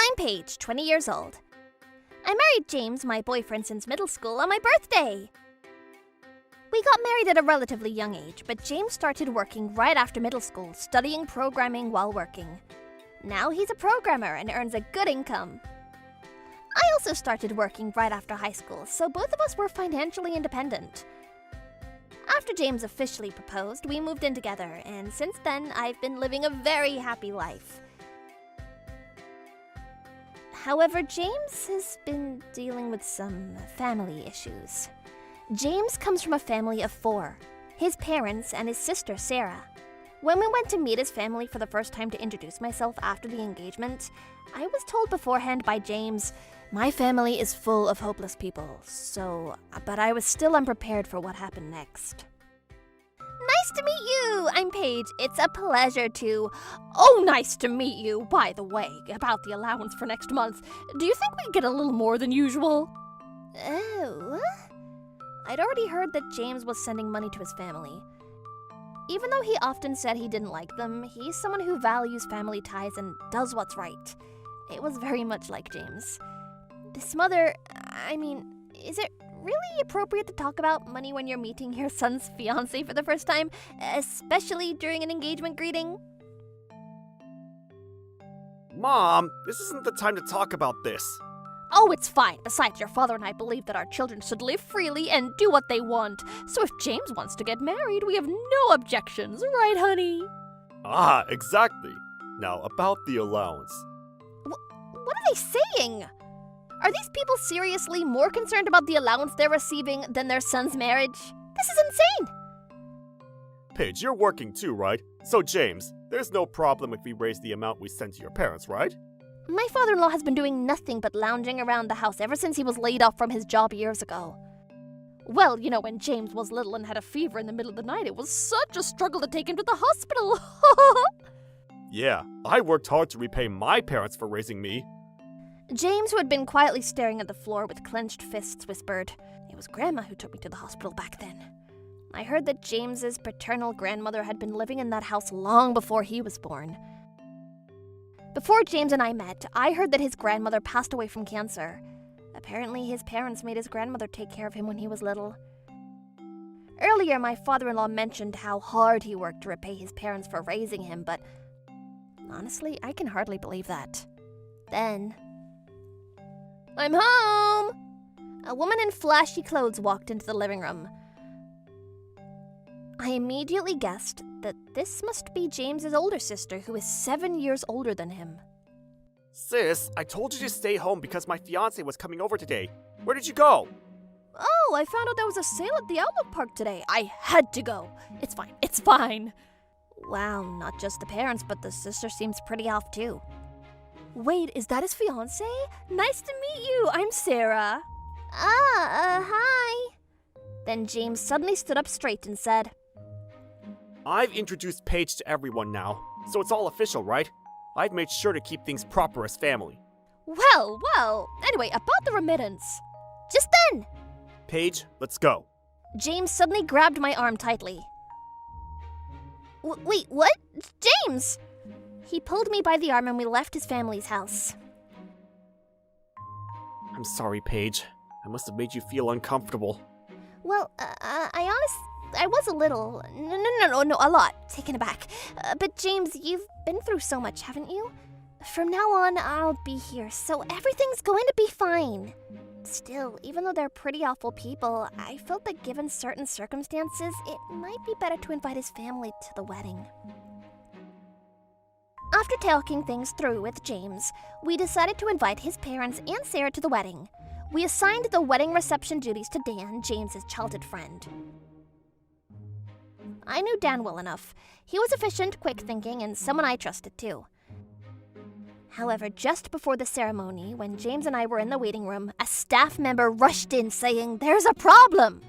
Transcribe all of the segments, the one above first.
I'm Paige, 20 years old. I married James, my boyfriend since middle school, on my birthday. We got married at a relatively young age, but James started working right after middle school, studying programming while working. Now he's a programmer and earns a good income. I also started working right after high school, so both of us were financially independent. After James officially proposed, we moved in together, and since then, I've been living a very happy life. However, James has been dealing with some family issues. James comes from a family of 4, his parents and his sister Sarah. When we went to meet his family for the first time to introduce myself after the engagement, I was told beforehand by James, "My family is full of hopeless people, but I was still unprepared for what happened next." Nice to meet you! I'm Paige. It's a pleasure to... Oh, nice to meet you! By the way, about the allowance for next month, do you think we get a little more than usual? Oh... I'd already heard that James was sending money to his family. Even though he often said he didn't like them, he's someone who values family ties and does what's right. It was very much like James. Is it really appropriate to talk about money when you're meeting your son's fiancé for the first time, especially during an engagement greeting? Mom, this isn't the time to talk about this. Oh, it's fine. Besides, your father and I believe that our children should live freely and do what they want. So if James wants to get married, we have no objections, right, honey? Ah, exactly. Now, about the allowance. What are they saying? Are these people seriously more concerned about the allowance they're receiving than their son's marriage? This is insane! Paige, you're working too, right? So, James, there's no problem if we raise the amount we send to your parents, right? My father-in-law has been doing nothing but lounging around the house ever since he was laid off from his job years ago. Well, when James was little and had a fever in the middle of the night, it was such a struggle to take him to the hospital. Yeah, I worked hard to repay my parents for raising me. James, who had been quietly staring at the floor with clenched fists, whispered, "It was Grandma who took me to the hospital back then." I heard that James's paternal grandmother had been living in that house long before he was born. Before James and I met, I heard that his grandmother passed away from cancer. Apparently, his parents made his grandmother take care of him when he was little. Earlier, my father-in-law mentioned how hard he worked to repay his parents for raising him, but honestly, I can hardly believe that. Then, "I'm home!" A woman in flashy clothes walked into the living room. I immediately guessed that this must be James's older sister, who is 7 years older than him. Sis, I told you to stay home because my fiancé was coming over today. Where did you go? Oh, I found out there was a sale at the Outlook Park today. I had to go. It's fine. Wow, not just the parents, but the sister seems pretty off too. Wait, is that his fiancé? Nice to meet you. I'm Sarah. Hi. Then James suddenly stood up straight and said, I've introduced Paige to everyone now, so it's all official, right? I've made sure to keep things proper as family. Well, anyway, about the remittance. Just then! Paige, let's go. James suddenly grabbed my arm tightly. Wait, what? James! He pulled me by the arm and we left his family's house. I'm sorry, Paige. I must have made you feel uncomfortable. Well, I was a little, no, a lot, taken aback. But James, you've been through so much, haven't you? From now on, I'll be here, so everything's going to be fine. Still, even though they're pretty awful people, I felt that given certain circumstances, it might be better to invite his family to the wedding. After talking things through with James, we decided to invite his parents and Sarah to the wedding. We assigned the wedding reception duties to Dan, James's childhood friend. I knew Dan well enough. He was efficient, quick-thinking, and someone I trusted too. However, just before the ceremony, when James and I were in the waiting room, a staff member rushed in saying, "There's a problem!"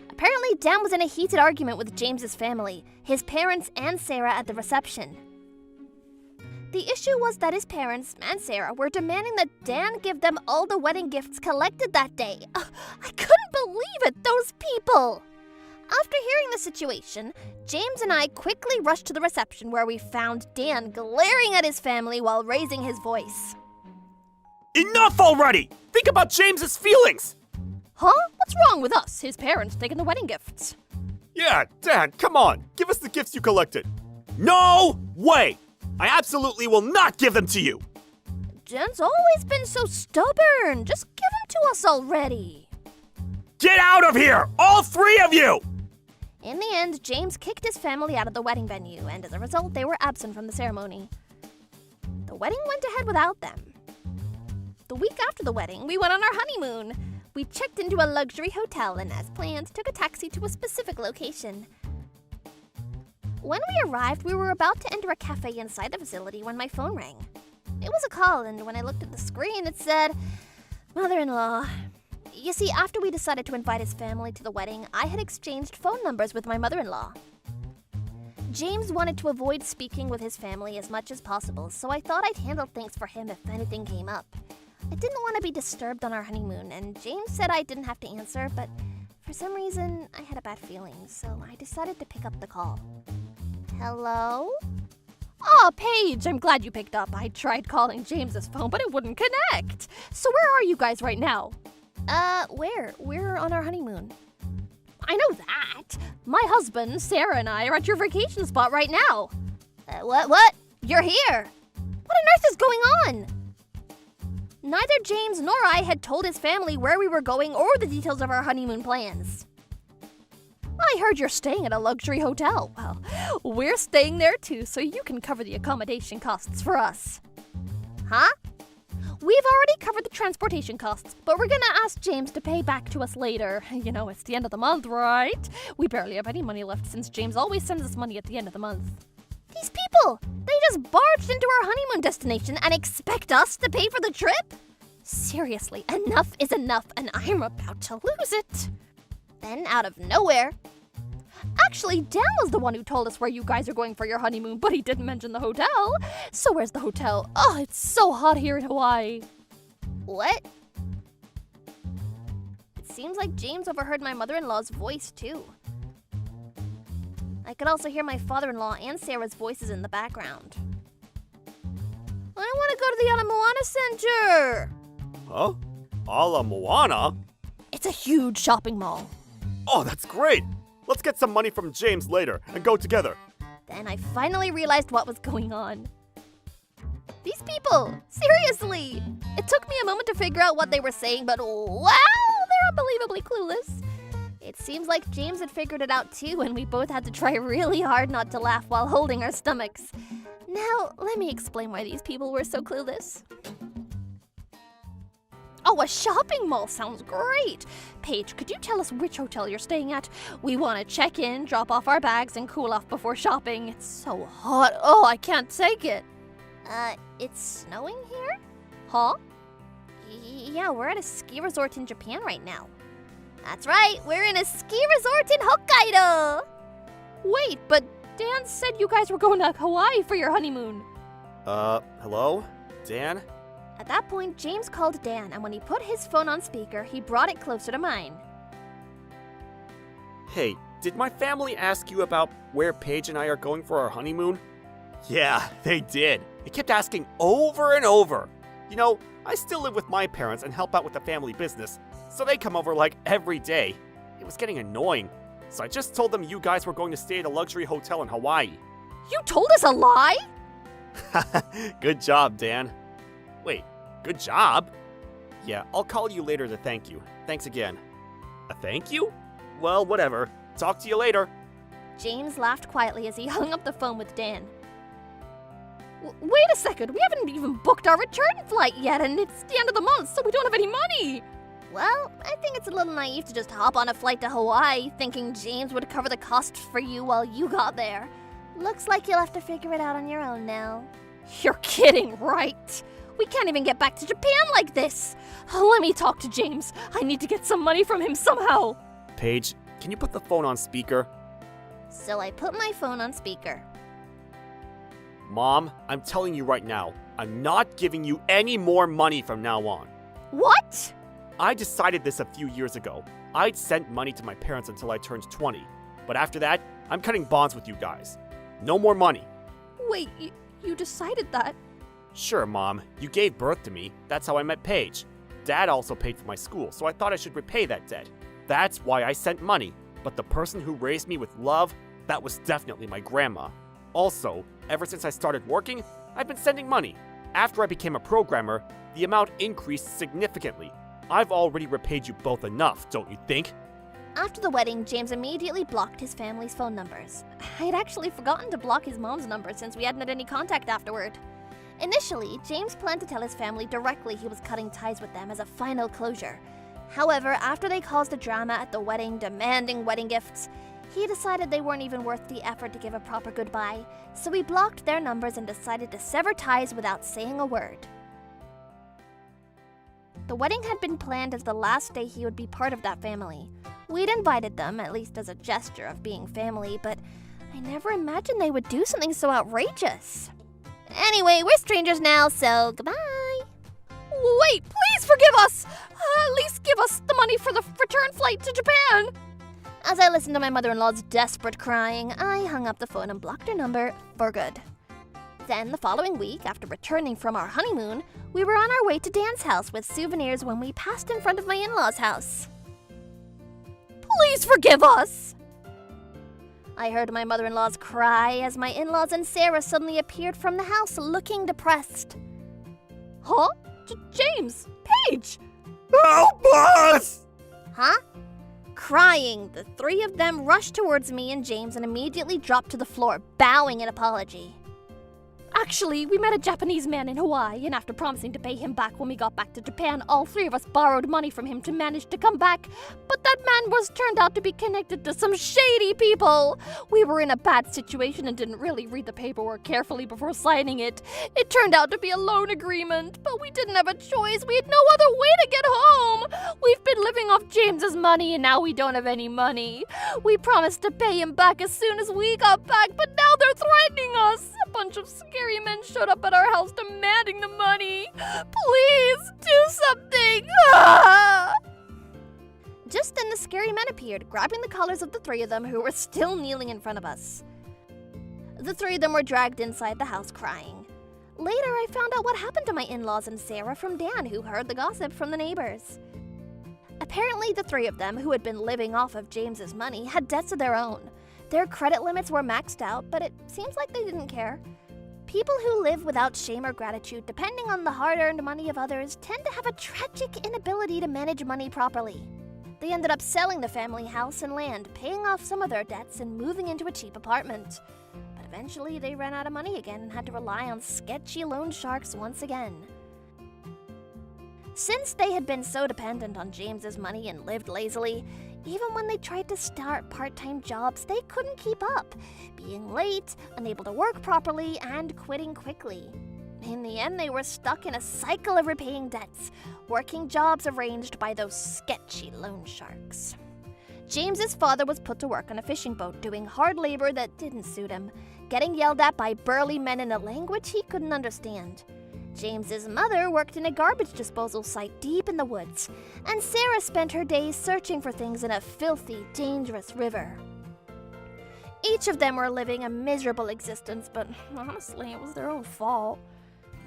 Apparently, Dan was in a heated argument with James's family, his parents and Sarah at the reception. The issue was that his parents and Sarah were demanding that Dan give them all the wedding gifts collected that day. I couldn't believe it, those people! After hearing the situation, James and I quickly rushed to the reception where we found Dan glaring at his family while raising his voice. Enough already! Think about James's feelings! Huh? What's wrong with us, his parents, taking the wedding gifts? Yeah, Dan, come on. Give us the gifts you collected. No way! I absolutely will not give them to you! Dan's always been so stubborn. Just give them to us already. Get out of here! All three of you! In the end, James kicked his family out of the wedding venue, and as a result, they were absent from the ceremony. The wedding went ahead without them. The week after the wedding, we went on our honeymoon. We checked into a luxury hotel and, as planned, took a taxi to a specific location. When we arrived, we were about to enter a cafe inside the facility when my phone rang. It was a call, and when I looked at the screen, it said, "Mother-in-law." You see, after we decided to invite his family to the wedding, I had exchanged phone numbers with my mother-in-law. James wanted to avoid speaking with his family as much as possible, so I thought I'd handle things for him if anything came up. I didn't want to be disturbed on our honeymoon, and James said I didn't have to answer, but for some reason, I had a bad feeling, so I decided to pick up the call. Hello? Oh, Paige, I'm glad you picked up. I tried calling James's phone, but it wouldn't connect. So where are you guys right now? Where? We're on our honeymoon. I know that. My husband, Sarah, and I are at your vacation spot right now. What? You're here? What on earth is going on? Neither James nor I had told his family where we were going or the details of our honeymoon plans. I heard you're staying at a luxury hotel. Well, we're staying there too, so you can cover the accommodation costs for us. Huh? We've already covered the transportation costs, but we're gonna ask James to pay back to us later. You know, it's the end of the month, right? We barely have any money left since James always sends us money at the end of the month. These people, they just barged into our honeymoon destination and expect us to pay for the trip? Seriously, enough is enough, and I'm about to lose it. Then, out of nowhere, actually, Dan was the one who told us where you guys are going for your honeymoon, but he didn't mention the hotel. So where's the hotel? Oh, it's so hot here in Hawaii. What? It seems like James overheard my mother-in-law's voice, too. I could also hear my father-in-law and Sarah's voices in the background. I want to go to the Ala Moana Center. Huh? Ala Moana? It's a huge shopping mall. Oh, that's great! Let's get some money from James later and go together. Then I finally realized what was going on. These people! Seriously! It took me a moment to figure out what they were saying, but wow! They're unbelievably clueless. It seems like James had figured it out too, and we both had to try really hard not to laugh while holding our stomachs. Now, let me explain why these people were so clueless. Oh, a shopping mall sounds great! Paige, could you tell us which hotel you're staying at? We want to check in, drop off our bags, and cool off before shopping. It's so hot. Oh, I can't take it. It's snowing here? Huh? Yeah, we're at a ski resort in Japan right now. That's right, we're in a ski resort in Hokkaido! Wait, but Dan said you guys were going to Hawaii for your honeymoon. Hello? Dan? At that point, James called Dan, and when he put his phone on speaker, he brought it closer to mine. Hey, did my family ask you about where Paige and I are going for our honeymoon? Yeah, they did. They kept asking over and over. You know, I still live with my parents and help out with the family business, so they come over like every day. It was getting annoying, so I just told them you guys were going to stay at a luxury hotel in Hawaii. You told us a lie? Good job, Dan. Wait, good job? Yeah, I'll call you later to thank you. Thanks again. A thank you? Well, whatever. Talk to you later. James laughed quietly as he hung up the phone with Dan. Wait a second, we haven't even booked our return flight yet, and it's the end of the month, so we don't have any money. Well, I think it's a little naive to just hop on a flight to Hawaii thinking James would cover the cost for you while you got there. Looks like you'll have to figure it out on your own now. You're kidding, right? We can't even get back to Japan like this. Let me talk to James. I need to get some money from him somehow. Paige, can you put the phone on speaker? So I put my phone on speaker. Mom, I'm telling you right now, I'm not giving you any more money from now on. What? I decided this a few years ago. I'd sent money to my parents until I turned 20. But after that, I'm cutting bonds with you guys. No more money. Wait, you decided that? Sure, Mom. You gave birth to me. That's how I met Paige. Dad also paid for my school, so I thought I should repay that debt. That's why I sent money. But the person who raised me with love, that was definitely my grandma. Also, ever since I started working, I've been sending money. After I became a programmer, the amount increased significantly. I've already repaid you both enough, don't you think? After the wedding, James immediately blocked his family's phone numbers. I'd actually forgotten to block his mom's number since we hadn't had any contact afterward. Initially, James planned to tell his family directly he was cutting ties with them as a final closure. However, after they caused a drama at the wedding demanding wedding gifts, he decided they weren't even worth the effort to give a proper goodbye, so he blocked their numbers and decided to sever ties without saying a word. The wedding had been planned as the last day he would be part of that family. We'd invited them, at least as a gesture of being family, but I never imagined they would do something so outrageous. Anyway, we're strangers now, so goodbye. Wait, please forgive us! At least give us the money for the return flight to Japan! As I listened to my mother-in-law's desperate crying, I hung up the phone and blocked her number for good. Then, the following week, after returning from our honeymoon, we were on our way to Dan's house with souvenirs when we passed in front of my in-laws' house. Please forgive us! I heard my mother-in-law's cry as my in-laws and Sarah suddenly appeared from the house looking depressed. Huh? James! Paige! Help us! Huh? Crying, the three of them rushed towards me and James and immediately dropped to the floor, bowing in apology. Actually, we met a Japanese man in Hawaii, and after promising to pay him back when we got back to Japan, all three of us borrowed money from him to manage to come back. But that man turned out to be connected to some shady people. We were in a bad situation and didn't really read the paperwork carefully before signing it. It turned out to be a loan agreement, but we didn't have a choice. We had no other way to get home. We've been living off James's money, and now we don't have any money. We promised to pay him back as soon as we got back, but now they're threatening us. A bunch of scary men showed up at our house demanding the money. Please, do something! Ah! Just then the scary men appeared, grabbing the collars of the three of them who were still kneeling in front of us. The three of them were dragged inside the house crying. Later, I found out what happened to my in-laws and Sarah from Dan, who heard the gossip from the neighbors. Apparently, the three of them, who had been living off of James's money, had debts of their own. Their credit limits were maxed out, but it seems like they didn't care. People who live without shame or gratitude, depending on the hard-earned money of others, tend to have a tragic inability to manage money properly. They ended up selling the family house and land, paying off some of their debts, and moving into a cheap apartment. But eventually, they ran out of money again and had to rely on sketchy loan sharks once again. Since they had been so dependent on James's money and lived lazily, even when they tried to start part-time jobs, they couldn't keep up, being late, unable to work properly, and quitting quickly. In the end, they were stuck in a cycle of repaying debts, working jobs arranged by those sketchy loan sharks. James's father was put to work on a fishing boat, doing hard labor that didn't suit him, getting yelled at by burly men in a language he couldn't understand. James's mother worked in a garbage disposal site deep in the woods, and Sarah spent her days searching for things in a filthy, dangerous river. Each of them were living a miserable existence, but honestly, it was their own fault.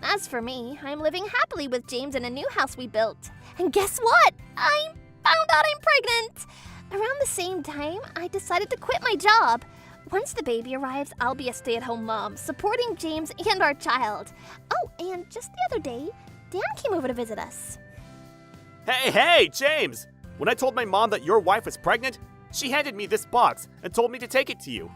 As for me, I'm living happily with James in a new house we built. And guess what? I found out I'm pregnant! Around the same time, I decided to quit my job. Once the baby arrives, I'll be a stay-at-home mom, supporting James and our child. Oh, and just the other day, Dan came over to visit us. Hey, James! When I told my mom that your wife was pregnant, she handed me this box and told me to take it to you.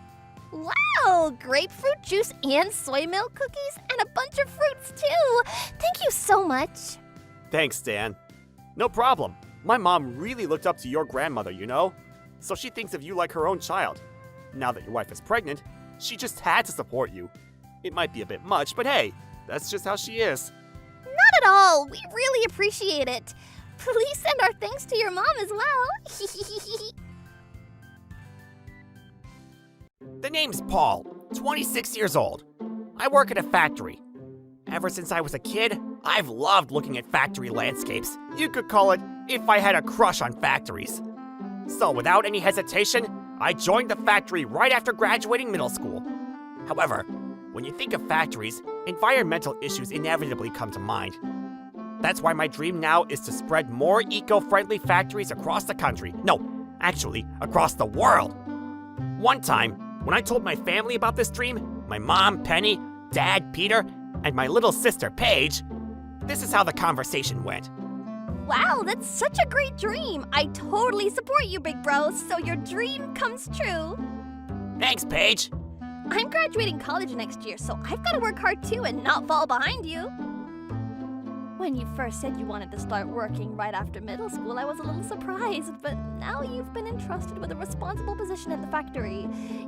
Wow! Grapefruit juice and soy milk cookies and a bunch of fruits, too! Thank you so much. Thanks, Dan. No problem. My mom really looked up to your grandmother, you know? So she thinks of you like her own child. Now that your wife is pregnant, she just had to support you. It might be a bit much, but hey, that's just how she is. Not at all. We really appreciate it. Please send our thanks to your mom as well. The name's Paul, 26 years old. I work at a factory. Ever since I was a kid, I've loved looking at factory landscapes. You could call it if I had a crush on factories. So without any hesitation, I joined the factory right after graduating middle school. However, when you think of factories, environmental issues inevitably come to mind. That's why my dream now is to spread more eco-friendly factories across the country. No, actually, across the world. One time, when I told my family about this dream, my mom, Penny, Dad, Peter, and my little sister, Paige, this is how the conversation went. Wow, that's such a great dream. I totally support you, big bro, so your dream comes true. Thanks, Paige. I'm graduating college next year, so I've got to work hard too and not fall behind you. When you first said you wanted to start working right after middle school, I was a little surprised, but now you've been entrusted with a responsible position at the factory.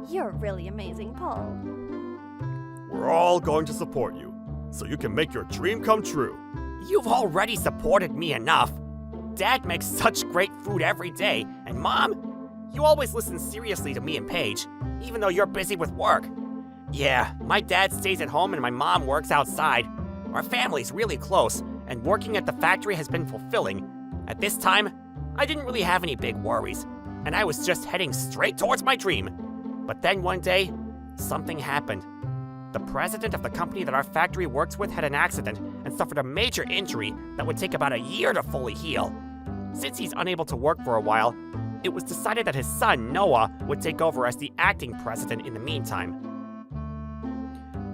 You're really amazing, Paul. We're all going to support you, so you can make your dream come true. You've already supported me enough. Dad makes such great food every day, and Mom, you always listen seriously to me and Paige, even though you're busy with work. Yeah, my dad stays at home and my mom works outside. Our family's really close, and working at the factory has been fulfilling. At this time, I didn't really have any big worries, and I was just heading straight towards my dream. But then one day, something happened. The president of the company that our factory works with had an accident and suffered a major injury that would take about a year to fully heal. Since he's unable to work for a while, it was decided that his son, Noah, would take over as the acting president in the meantime.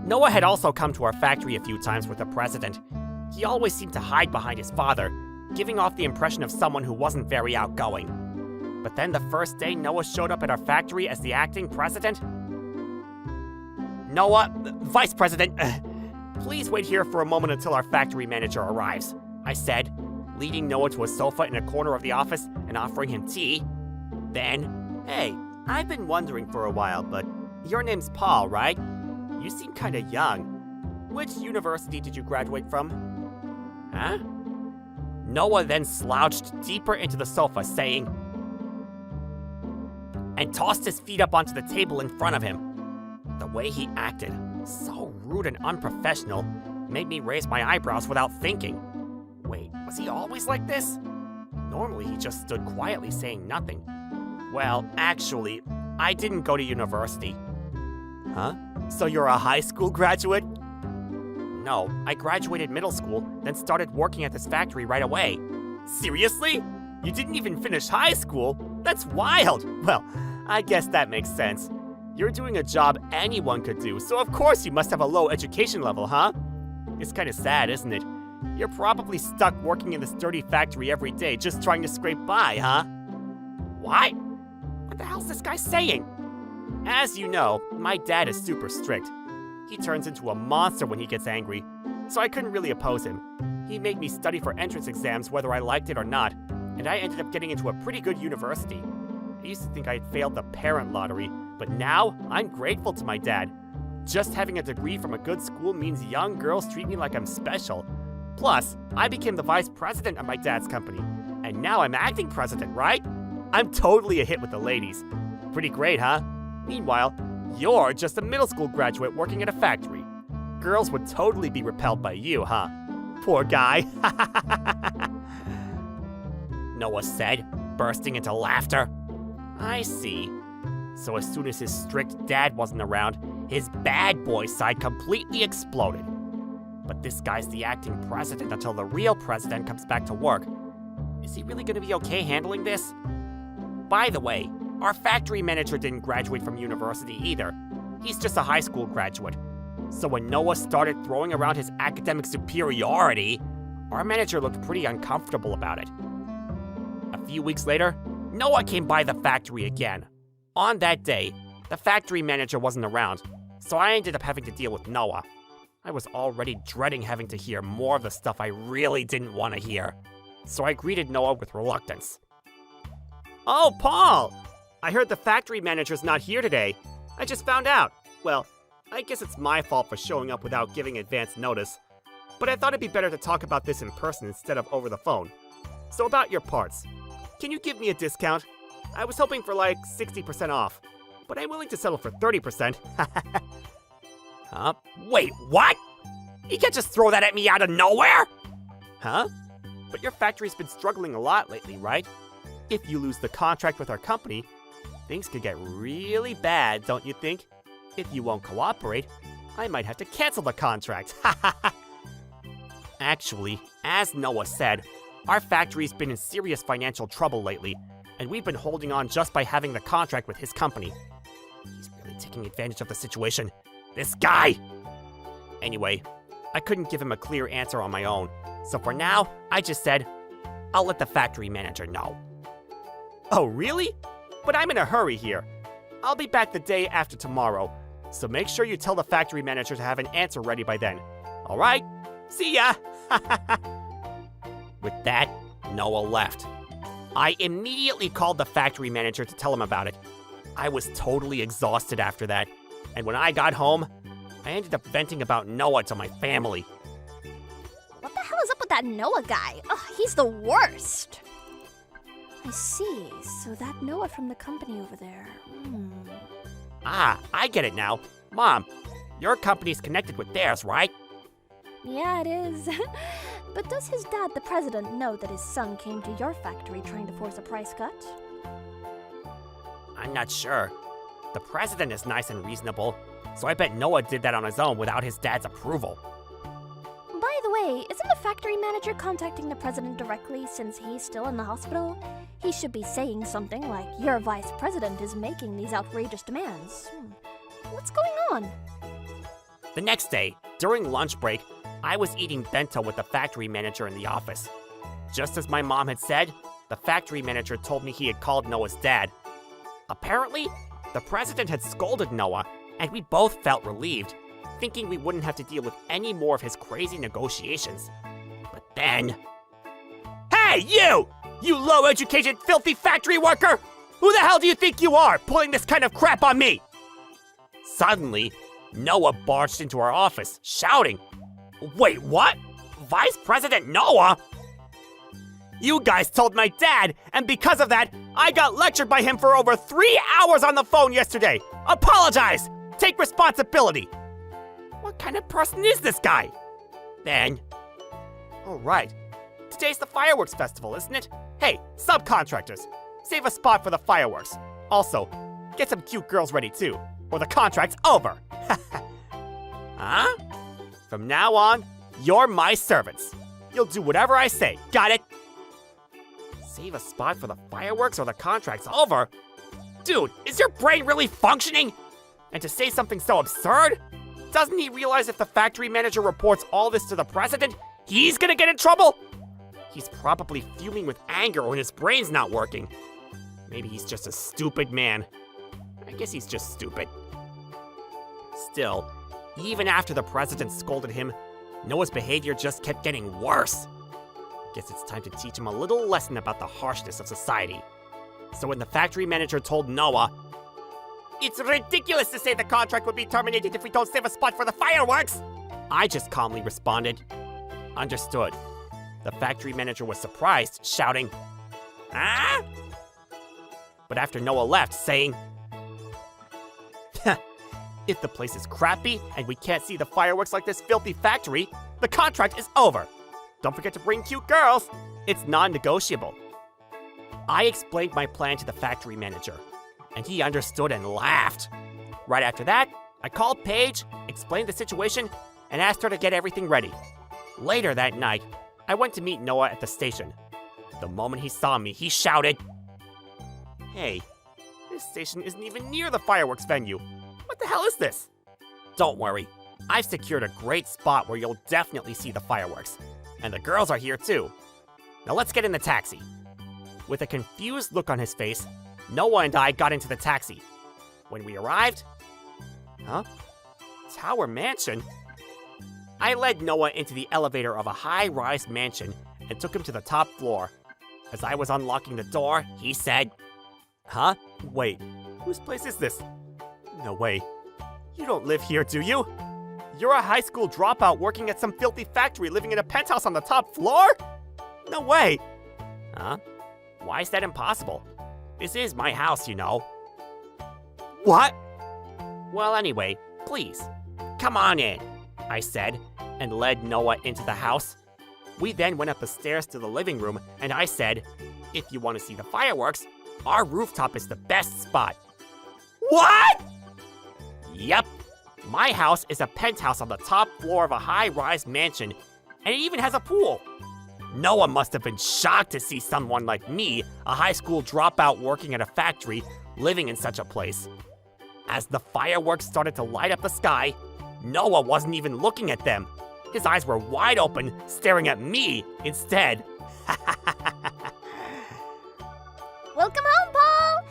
Noah had also come to our factory a few times with the president. He always seemed to hide behind his father, giving off the impression of someone who wasn't very outgoing. But then the first day Noah showed up at our factory as the acting president, Noah, Vice President, please wait here for a moment until our factory manager arrives, I said, leading Noah to a sofa in a corner of the office and offering him tea. Then, hey, I've been wondering for a while, but your name's Paul, right? You seem kinda young. Which university did you graduate from? Huh? Noah then slouched deeper into the sofa, saying, and tossed his feet up onto the table in front of him. The way he acted, so rude and unprofessional, made me raise my eyebrows without thinking. Wait, was he always like this? Normally he just stood quietly saying nothing. Well, actually, I didn't go to university. Huh? So you're a high school graduate? No, I graduated middle school, then started working at this factory right away. Seriously? You didn't even finish high school? That's wild! Well, I guess that makes sense. You're doing a job anyone could do, so of course you must have a low education level, huh? It's kinda sad, isn't it? You're probably stuck working in this dirty factory every day just trying to scrape by, huh? What? What the hell's this guy saying? As you know, my dad is super strict. He turns into a monster when he gets angry, so I couldn't really oppose him. He made me study for entrance exams whether I liked it or not, and I ended up getting into a pretty good university. I used to think I had failed the parent lottery, but now I'm grateful to my dad. Just having a degree from a good school means young girls treat me like I'm special. Plus, I became the vice president of my dad's company, and now I'm acting president, right? I'm totally a hit with the ladies. Pretty great, huh? Meanwhile, you're just a middle school graduate working at a factory. Girls would totally be repelled by you, huh? Poor guy. Noah said, bursting into laughter. I see. So as soon as his strict dad wasn't around, his bad boy side completely exploded. But this guy's the acting president until the real president comes back to work. Is he really gonna be okay handling this? By the way, our factory manager didn't graduate from university either. He's just a high school graduate. So when Noah started throwing around his academic superiority, our manager looked pretty uncomfortable about it. A few weeks later, Noah came by the factory again. On that day, the factory manager wasn't around, so I ended up having to deal with Noah. I was already dreading having to hear more of the stuff I really didn't want to hear, so I greeted Noah with reluctance. Oh, Paul! I heard the factory manager's not here today. I just found out. Well, I guess it's my fault for showing up without giving advance notice, but I thought it'd be better to talk about this in person instead of over the phone. So about your parts, can you give me a discount? I was hoping for like 60% off, but I'm willing to settle for 30%. Huh? Wait, what? You can't just throw that at me out of nowhere? Huh? But your factory's been struggling a lot lately, right? If you lose the contract with our company, things could get really bad, don't you think? If you won't cooperate, I might have to cancel the contract. Actually, as Noah said, our factory's been in serious financial trouble lately, and we've been holding on just by having the contract with his company. He's really taking advantage of the situation. This guy! Anyway, I couldn't give him a clear answer on my own, so for now, I just said, I'll let the factory manager know. Oh, really? But I'm in a hurry here. I'll be back the day after tomorrow, so make sure you tell the factory manager to have an answer ready by then. All right? See ya! With that, Noah left. I immediately called the factory manager to tell him about it. I was totally exhausted after that, and when I got home, I ended up venting about Noah to my family. What the hell is up with that Noah guy? Ugh, he's the worst. I see. So that Noah from the company over there. Ah, I get it now. Mom, your company's connected with theirs, right? Yeah, it is. But does his dad, the president, know that his son came to your factory trying to force a price cut? I'm not sure. The president is nice and reasonable, so I bet Noah did that on his own without his dad's approval. By the way, isn't the factory manager contacting the president directly since he's still in the hospital? He should be saying something like, your vice president is making these outrageous demands. What's going on? The next day, during lunch break, I was eating bento with the factory manager in the office. Just as my mom had said, the factory manager told me he had called Noah's dad. Apparently, the president had scolded Noah, and we both felt relieved, thinking we wouldn't have to deal with any more of his crazy negotiations. But then... Hey, you! You low-educated, filthy factory worker! Who the hell do you think you are, pulling this kind of crap on me? Suddenly, Noah barged into our office, shouting, Wait, what? Vice President Noah? You guys told my dad, and because of that, I got lectured by him for over 3 hours on the phone yesterday. Apologize! Take responsibility! What kind of person is this guy? Then... Oh, right. Today's the fireworks festival, isn't it? Hey, subcontractors, save a spot for the fireworks. Also, get some cute girls ready too, or the contract's over. Huh? From now on, you're my servants. You'll do whatever I say, got it? Save a spot for the fireworks or the contract's over? Dude, is your brain really functioning? And to say something so absurd? Doesn't he realize if the factory manager reports all this to the president, he's gonna get in trouble? He's probably fuming with anger when his brain's not working. Maybe he's just a stupid man. I guess he's just stupid. Still, even after the president scolded him, Noah's behavior just kept getting worse. Guess it's time to teach him a little lesson about the harshness of society. So when the factory manager told Noah, It's ridiculous to say the contract would be terminated if we don't save a spot for the fireworks, I just calmly responded, Understood. The factory manager was surprised, shouting, Ah? But after Noah left, saying, If the place is crappy and we can't see the fireworks like this filthy factory, the contract is over. Don't forget to bring cute girls. It's non-negotiable. I explained my plan to the factory manager, and he understood and laughed. Right after that, I called Paige, explained the situation, and asked her to get everything ready. Later that night, I went to meet Noah at the station. The moment he saw me, he shouted, Hey, this station isn't even near the fireworks venue. What the hell is this? Don't worry, I've secured a great spot where you'll definitely see the fireworks. And the girls are here too. Now let's get in the taxi. With a confused look on his face, Noah and I got into the taxi. When we arrived... Huh? Tower Mansion? I led Noah into the elevator of a high-rise mansion and took him to the top floor. As I was unlocking the door, he said, Huh? Wait, whose place is this? No way. You don't live here, do you? You're a high school dropout working at some filthy factory living in a penthouse on the top floor? No way. Huh? Why is that impossible? This is my house, you know. What? Well, anyway, please, come on in, I said, and led Noah into the house. We then went up the stairs to the living room, and I said, If you want to see the fireworks, Our rooftop is the best spot. What? Yep. My house is a penthouse on the top floor of a high-rise mansion, and it even has a pool. Noah must have been shocked to see someone like me, a high school dropout working at a factory, living in such a place. As the fireworks started to light up the sky, Noah wasn't even looking at them. His eyes were wide open, staring at me instead. Welcome home, Paul!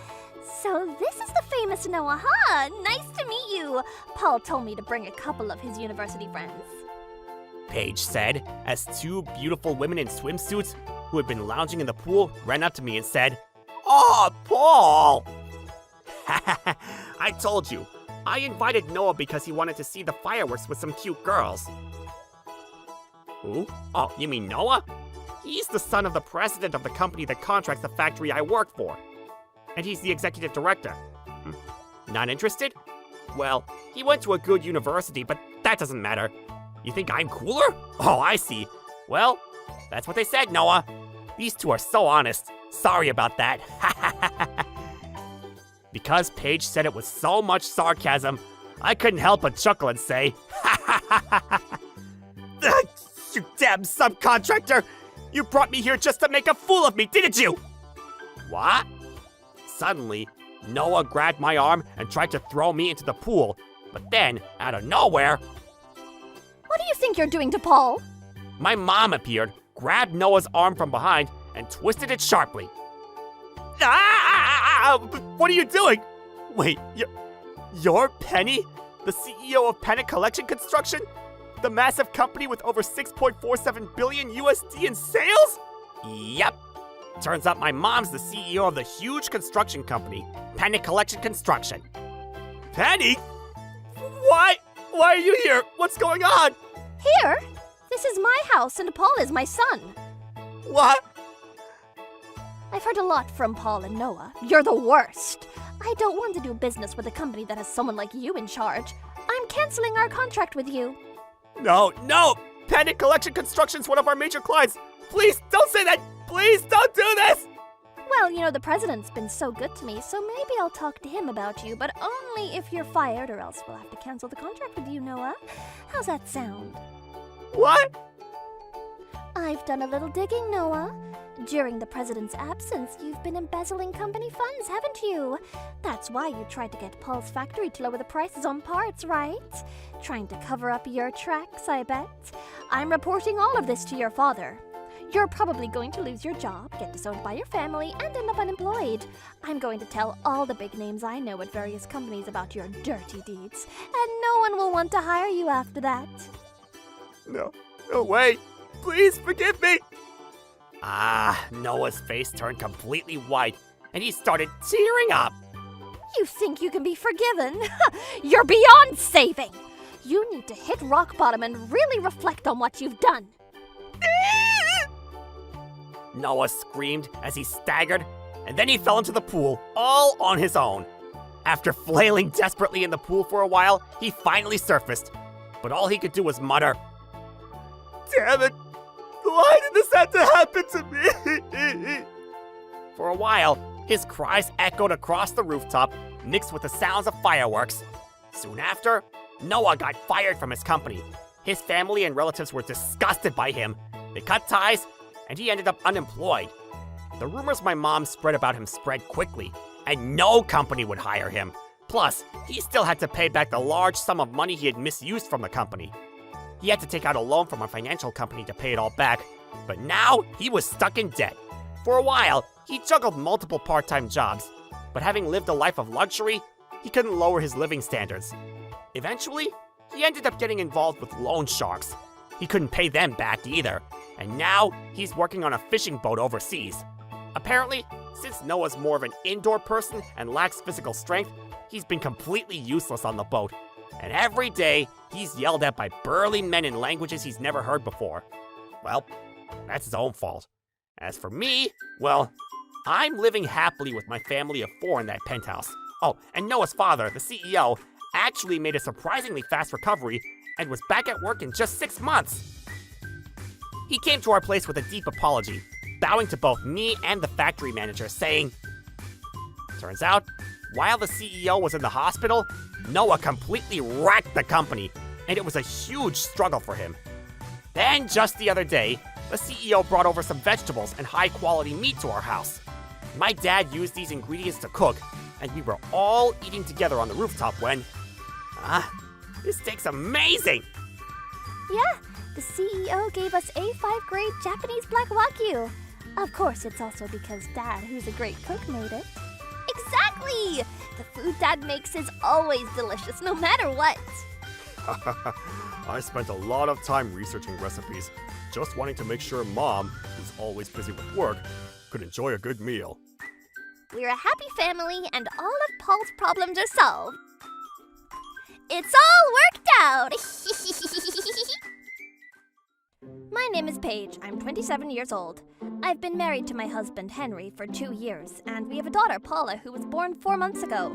So this is the famous Noah, huh? Nice to meet you. Paul told me to bring a couple of his university friends. Paige said, as two beautiful women in swimsuits who had been lounging in the pool ran up to me and said, "Oh, Paul!" I told you, I invited Noah because he wanted to see the fireworks with some cute girls. Who? Oh, you mean Noah? He's the son of the president of the company that contracts the factory I work for. And he's the executive director. Not interested? Well, he went to a good university, but that doesn't matter. You think I'm cooler? Oh, I see. Well, that's what they said, Noah. These two are so honest. Sorry about that. Because Paige said it with so much sarcasm, I couldn't help but chuckle and say, "You damn subcontractor! You brought me here just to make a fool of me, didn't you?" What? Suddenly, Noah grabbed my arm and tried to throw me into the pool, but then, out of nowhere, What do you think you're doing to Paul? my mom appeared, grabbed Noah's arm from behind, and twisted it sharply. Ah! What are you doing? Wait, you're Penny? The CEO of Panic Collection Construction? The massive company with over 6.47 billion USD in sales? Yep. Turns out my mom's the CEO of the huge construction company, Panic Collection Construction. Penny? Why are you here? What's going on? Here? This is my house and Paul is my son. What? I've heard a lot from Paul and Noah. You're the worst. I don't want to do business with a company that has someone like you in charge. I'm canceling our contract with you. No! Panic Collection Construction's one of our major clients. Please, don't say that! Please, don't do this! Well, the president's been so good to me, so maybe I'll talk to him about you, but only if you're fired, or else we'll have to cancel the contract with you, Noah. How's that sound? What? I've done a little digging, Noah. During the president's absence, you've been embezzling company funds, haven't you? That's why you tried to get Paul's factory to lower the prices on parts, right? Trying to cover up your tracks, I bet. I'm reporting all of this to your father. You're probably going to lose your job, get disowned by your family, and end up unemployed. I'm going to tell all the big names I know at various companies about your dirty deeds, and no one will want to hire you after that. No way. Please forgive me. Noah's face turned completely white, and he started tearing up. You think you can be forgiven? You're beyond saving! You need to hit rock bottom and really reflect on what you've done. Noah screamed as he staggered, and then he fell into the pool, all on his own. After flailing desperately in the pool for a while, he finally surfaced, but all he could do was mutter, "Damn it! Why did this have to happen to me?" For a while, his cries echoed across the rooftop, mixed with the sounds of fireworks. Soon after, Noah got fired from his company. His family and relatives were disgusted by him. They cut ties, and he ended up unemployed. The rumors my mom spread about him spread quickly, and no company would hire him. Plus, he still had to pay back the large sum of money he had misused from the company. He had to take out a loan from a financial company to pay it all back, but now he was stuck in debt. For a while, he juggled multiple part-time jobs, but having lived a life of luxury, he couldn't lower his living standards. Eventually, he ended up getting involved with loan sharks. He couldn't pay them back either, and now he's working on a fishing boat overseas. Apparently, since Noah's more of an indoor person and lacks physical strength, he's been completely useless on the boat. And every day, he's yelled at by burly men in languages he's never heard before. Well, that's his own fault. As for me, well, I'm living happily with my family of 4 in that penthouse. Oh, and Noah's father, the CEO, actually made a surprisingly fast recovery and was back at work in just 6 months. He came to our place with a deep apology, bowing to both me and the factory manager, saying, Turns out, while the CEO was in the hospital, Noah completely wrecked the company, and it was a huge struggle for him. Then, just the other day, the CEO brought over some vegetables and high-quality meat to our house. My dad used these ingredients to cook, and we were all eating together on the rooftop when... this steak's amazing! Yeah, the CEO gave us A5 grade Japanese black wagyu. Of course, it's also because Dad, who's a great cook, made it. Exactly! The food Dad makes is always delicious, no matter what. I spent a lot of time researching recipes, just wanting to make sure Mom, who's always busy with work, could enjoy a good meal. We're a happy family, and all of Paul's problems are solved. It's all worked out! My name is Paige. I'm 27 years old. I've been married to my husband, Henry, for 2 years, and we have a daughter, Paula, who was born 4 months ago.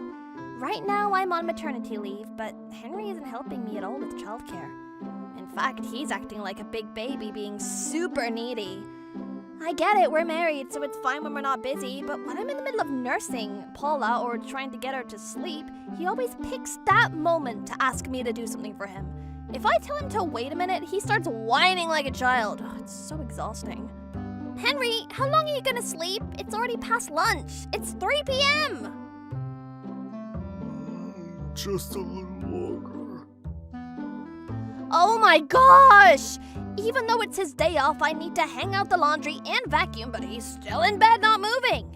Right now, I'm on maternity leave, but Henry isn't helping me at all with childcare. In fact, he's acting like a big baby, being super needy. I get it, we're married, so it's fine when we're not busy, but when I'm in the middle of nursing Paula or trying to get her to sleep, he always picks that moment to ask me to do something for him. If I tell him to wait a minute, he starts whining like a child. Oh, it's so exhausting. Henry, how long are you gonna sleep? It's already past lunch. It's 3 p.m. Just a little longer. Oh my gosh! Even though it's his day off, I need to hang out the laundry and vacuum, but he's still in bed not moving.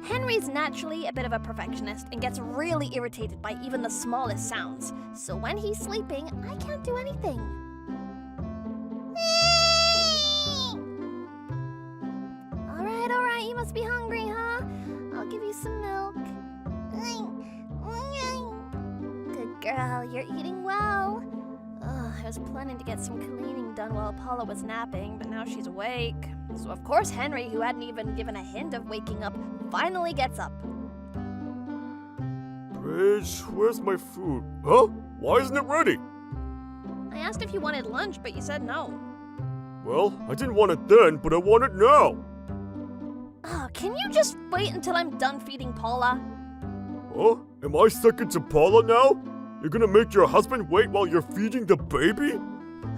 Henry's naturally a bit of a perfectionist and gets really irritated by even the smallest sounds. So when he's sleeping, I can't do anything. Alright, you must be hungry, huh? I'll give you some milk. Good girl, you're eating well. I was planning to get some cleaning done while Paula was napping, but now she's awake. So of course Henry, who hadn't even given a hint of waking up, finally gets up. Paige, where's my food? Huh? Why isn't it ready? I asked if you wanted lunch, but you said no. Well, I didn't want it then, but I want it now. Oh, can you just wait until I'm done feeding Paula? Huh? Am I second to Paula now? You're gonna make your husband wait while you're feeding the baby?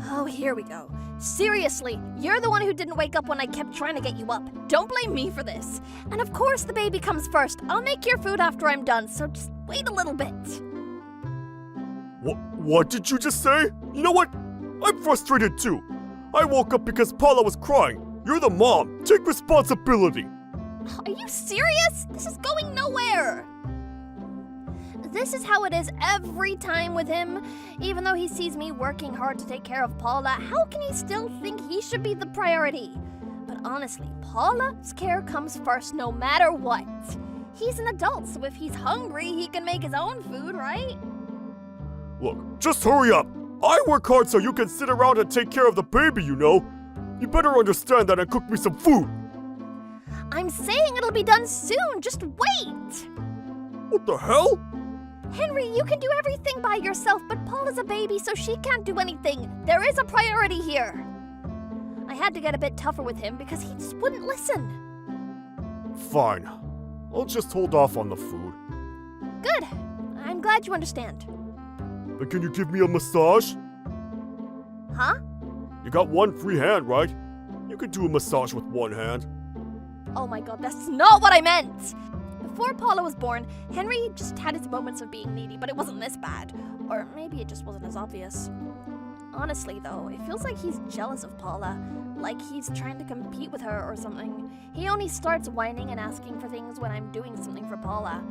Oh, here we go. Seriously, you're the one who didn't wake up when I kept trying to get you up. Don't blame me for this. And of course the baby comes first. I'll make your food after I'm done, so just wait a little bit. What did you just say? You know what? I'm frustrated too. I woke up because Paula was crying. You're the mom. Take responsibility. Are you serious? This is going nowhere. This is how it is every time with him. Even though he sees me working hard to take care of Paula, how can he still think he should be the priority? But honestly, Paula's care comes first no matter what. He's an adult, so if he's hungry, he can make his own food, right? Look, just hurry up. I work hard so you can sit around and take care of the baby, you know. You better understand that and cook me some food. I'm saying it'll be done soon. Just wait. What the hell? Henry, you can do everything by yourself, but Paula's a baby, so she can't do anything. There is a priority here. I had to get a bit tougher with him because he just wouldn't listen. Fine. I'll just hold off on the food. Good. I'm glad you understand. But can you give me a massage? Huh? You got one free hand, right? You can do a massage with one hand. Oh my god, that's not what I meant! Before Paula was born, Henry just had his moments of being needy, but it wasn't this bad. Or maybe it just wasn't as obvious. Honestly, though, it feels like he's jealous of Paula. Like he's trying to compete with her or something. He only starts whining and asking for things when I'm doing something for Paula.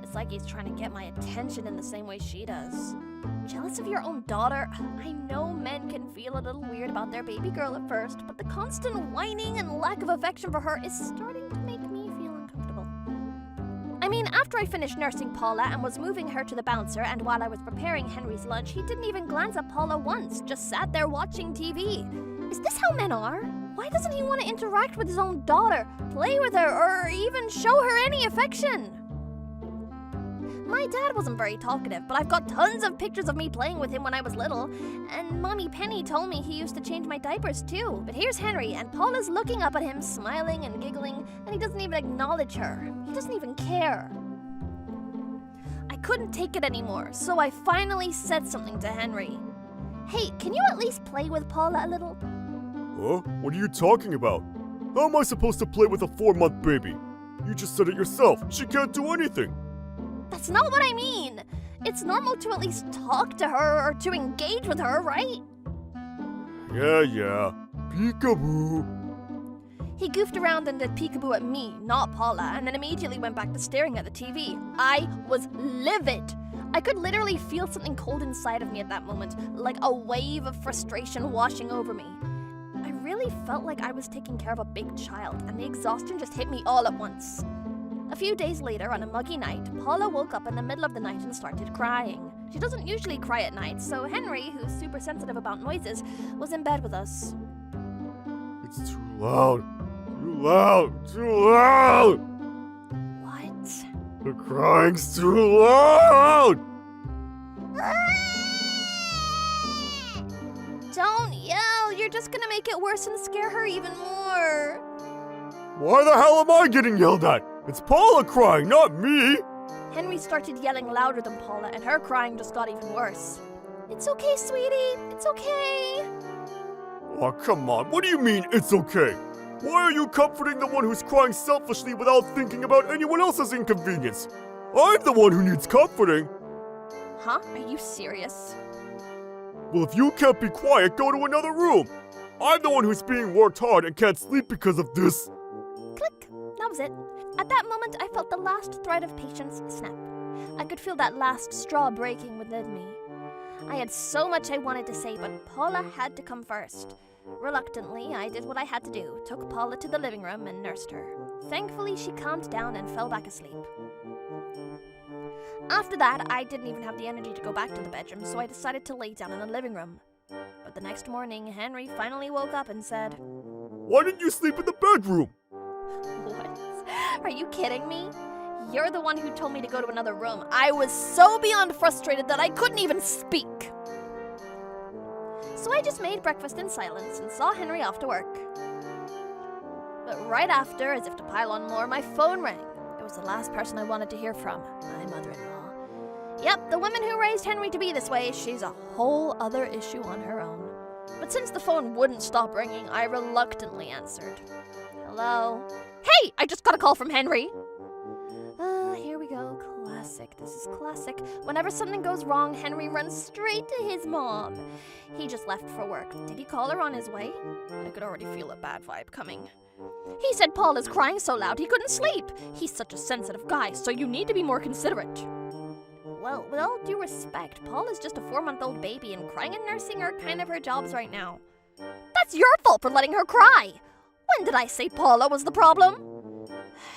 It's like he's trying to get my attention in the same way she does. Jealous of your own daughter? I know men can feel a little weird about their baby girl at first, but the constant whining and lack of affection for her is starting to make me feel uncomfortable. I mean, after I finished nursing Paula and was moving her to the bouncer, and while I was preparing Henry's lunch, he didn't even glance at Paula once, just sat there watching TV. Is this how men are? Why doesn't he want to interact with his own daughter, play with her, or even show her any affection? My dad wasn't very talkative, but I've got tons of pictures of me playing with him when I was little. And Mommy Penny told me he used to change my diapers too. But here's Henry, and Paula's looking up at him, smiling and giggling, and he doesn't even acknowledge her. He doesn't even care. couldn't take it anymore, so I finally said something to Henry. Hey, can you at least play with Paula a little? Huh? What are you talking about? How am I supposed to play with a 4-month baby? You just said it yourself. She can't do anything. That's not what I mean. It's normal to at least talk to her or to engage with her, right? Yeah. Peekaboo. He goofed around and did peekaboo at me, not Paula, and then immediately went back to staring at the TV. I was livid. I could literally feel something cold inside of me at that moment, like a wave of frustration washing over me. I really felt like I was taking care of a big child, and the exhaustion just hit me all at once. A few days later, on a muggy night, Paula woke up in the middle of the night and started crying. She doesn't usually cry at night, so Henry, who's super sensitive about noises, was in bed with us. It's too loud. Too loud. What? The crying's too loud. Don't yell, you're just gonna make it worse and scare her even more. Why the hell am I getting yelled at? It's Paula crying, not me. Henry started yelling louder than Paula, and her crying just got even worse. It's okay, sweetie. It's okay. Oh, come on. What do you mean, it's okay? Why are you comforting the one who's crying selfishly without thinking about anyone else's inconvenience? I'm the one who needs comforting. Huh? Are you serious? Well, if you can't be quiet, go to another room. I'm the one who's being worked hard and can't sleep because of this. Click. That was it. At that moment, I felt the last thread of patience snap. I could feel that last straw breaking within me. I had so much I wanted to say, but Paula had to come first. Reluctantly, I did what I had to do, took Paula to the living room and nursed her. Thankfully, she calmed down and fell back asleep. After that, I didn't even have the energy to go back to the bedroom, so I decided to lay down in the living room. But the next morning, Henry finally woke up and said, Why didn't you sleep in the bedroom? What? Are you kidding me? You're the one who told me to go to another room. I was so beyond frustrated that I couldn't even speak. So I just made breakfast in silence and saw Henry off to work. But right after, as if to pile on more, my phone rang. It was the last person I wanted to hear from, my mother-in-law. Yep, the woman who raised Henry to be this way, she's a whole other issue on her own. But since the phone wouldn't stop ringing, I reluctantly answered. Hello? Hey, I just got a call from Henry. Here we go. Classic. This is classic. Whenever something goes wrong, Henry runs straight to his mom. He just left for work. Did he call her on his way? I could already feel a bad vibe coming. He said Paul is crying so loud he couldn't sleep. He's such a sensitive guy, so you need to be more considerate. Well, with all due respect, Paul is just a 4-month-old baby, and crying and nursing are kind of her jobs right now. That's your fault for letting her cry. When did I say Paula was the problem?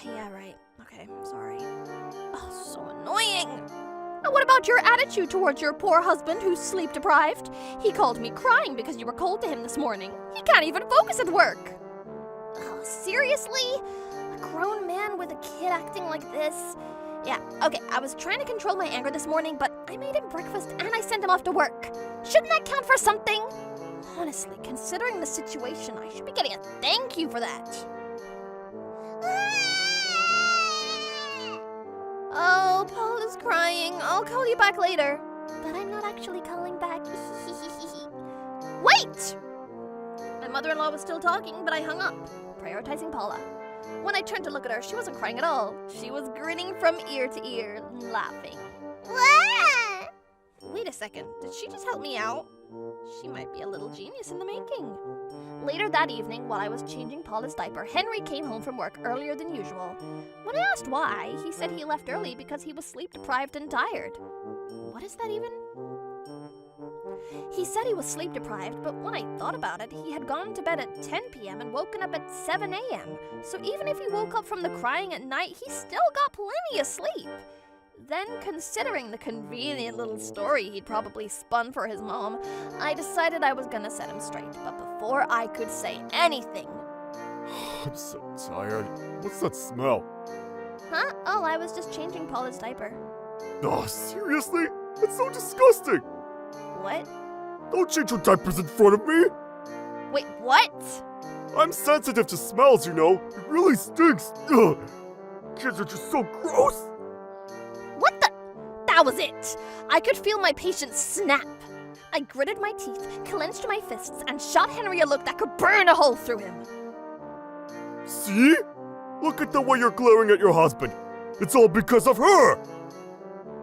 Yeah, right. Okay, sorry. Oh, so annoying. And what about your attitude towards your poor husband who's sleep deprived? He called me crying because you were cold to him this morning. He can't even focus at work. Oh, seriously? A grown man with a kid acting like this? Yeah, okay, I was trying to control my anger this morning, but I made him breakfast and I sent him off to work. Shouldn't that count for something? Honestly, considering the situation, I should be getting a thank you for that. Oh, Paul is crying. I'll call you back later. But I'm not actually calling back. Wait! My mother-in-law was still talking, but I hung up, prioritizing Paula. When I turned to look at her, she wasn't crying at all. She was grinning from ear to ear, laughing. Wait a second, did she just help me out? She might be a little genius in the making. Later that evening, while I was changing Paula's diaper, Henry came home from work earlier than usual. When I asked why, he said he left early because he was sleep-deprived and tired. What is that even? He said he was sleep-deprived, but when I thought about it, he had gone to bed at 10 p.m. and woken up at 7 a.m. So even if he woke up from the crying at night, he still got plenty of sleep. Then, considering the convenient little story he'd probably spun for his mom, I decided I was gonna set him straight. But before I could say anything... I'm so tired. What's that smell? Huh? Oh, I was just changing Paula's diaper. Oh, seriously? It's so disgusting. What? Don't change your diapers in front of me. Wait, what? I'm sensitive to smells, you know. It really stinks. Ugh. Kids are just so gross. What the? That was it! I could feel my patience snap. I gritted my teeth, clenched my fists, and shot Henry a look that could burn a hole through him. See? Look at the way you're glaring at your husband. It's all because of her!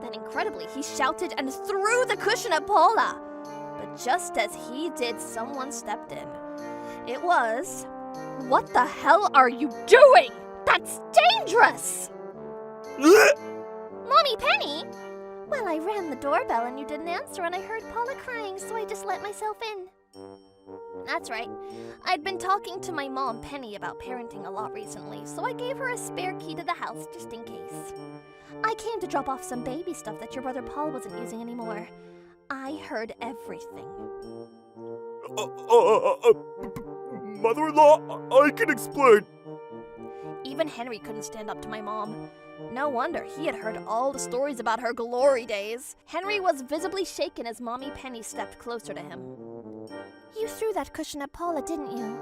Then incredibly, he shouted and threw the cushion at Paula. But just as he did, someone stepped in. It was... What the hell are you doing? That's dangerous! Mommy Penny? Well, I rang the doorbell and you didn't answer and I heard Paula crying, so I just let myself in. That's right. I'd been talking to my mom, Penny, about parenting a lot recently, so I gave her a spare key to the house just in case. I came to drop off some baby stuff that your brother Paul wasn't using anymore. I heard everything. Mother-in-law, I can explain. Even Henry couldn't stand up to my mom. No wonder, he had heard all the stories about her glory days. Henry was visibly shaken as Mommy Penny stepped closer to him. You threw that cushion at Paula, didn't you?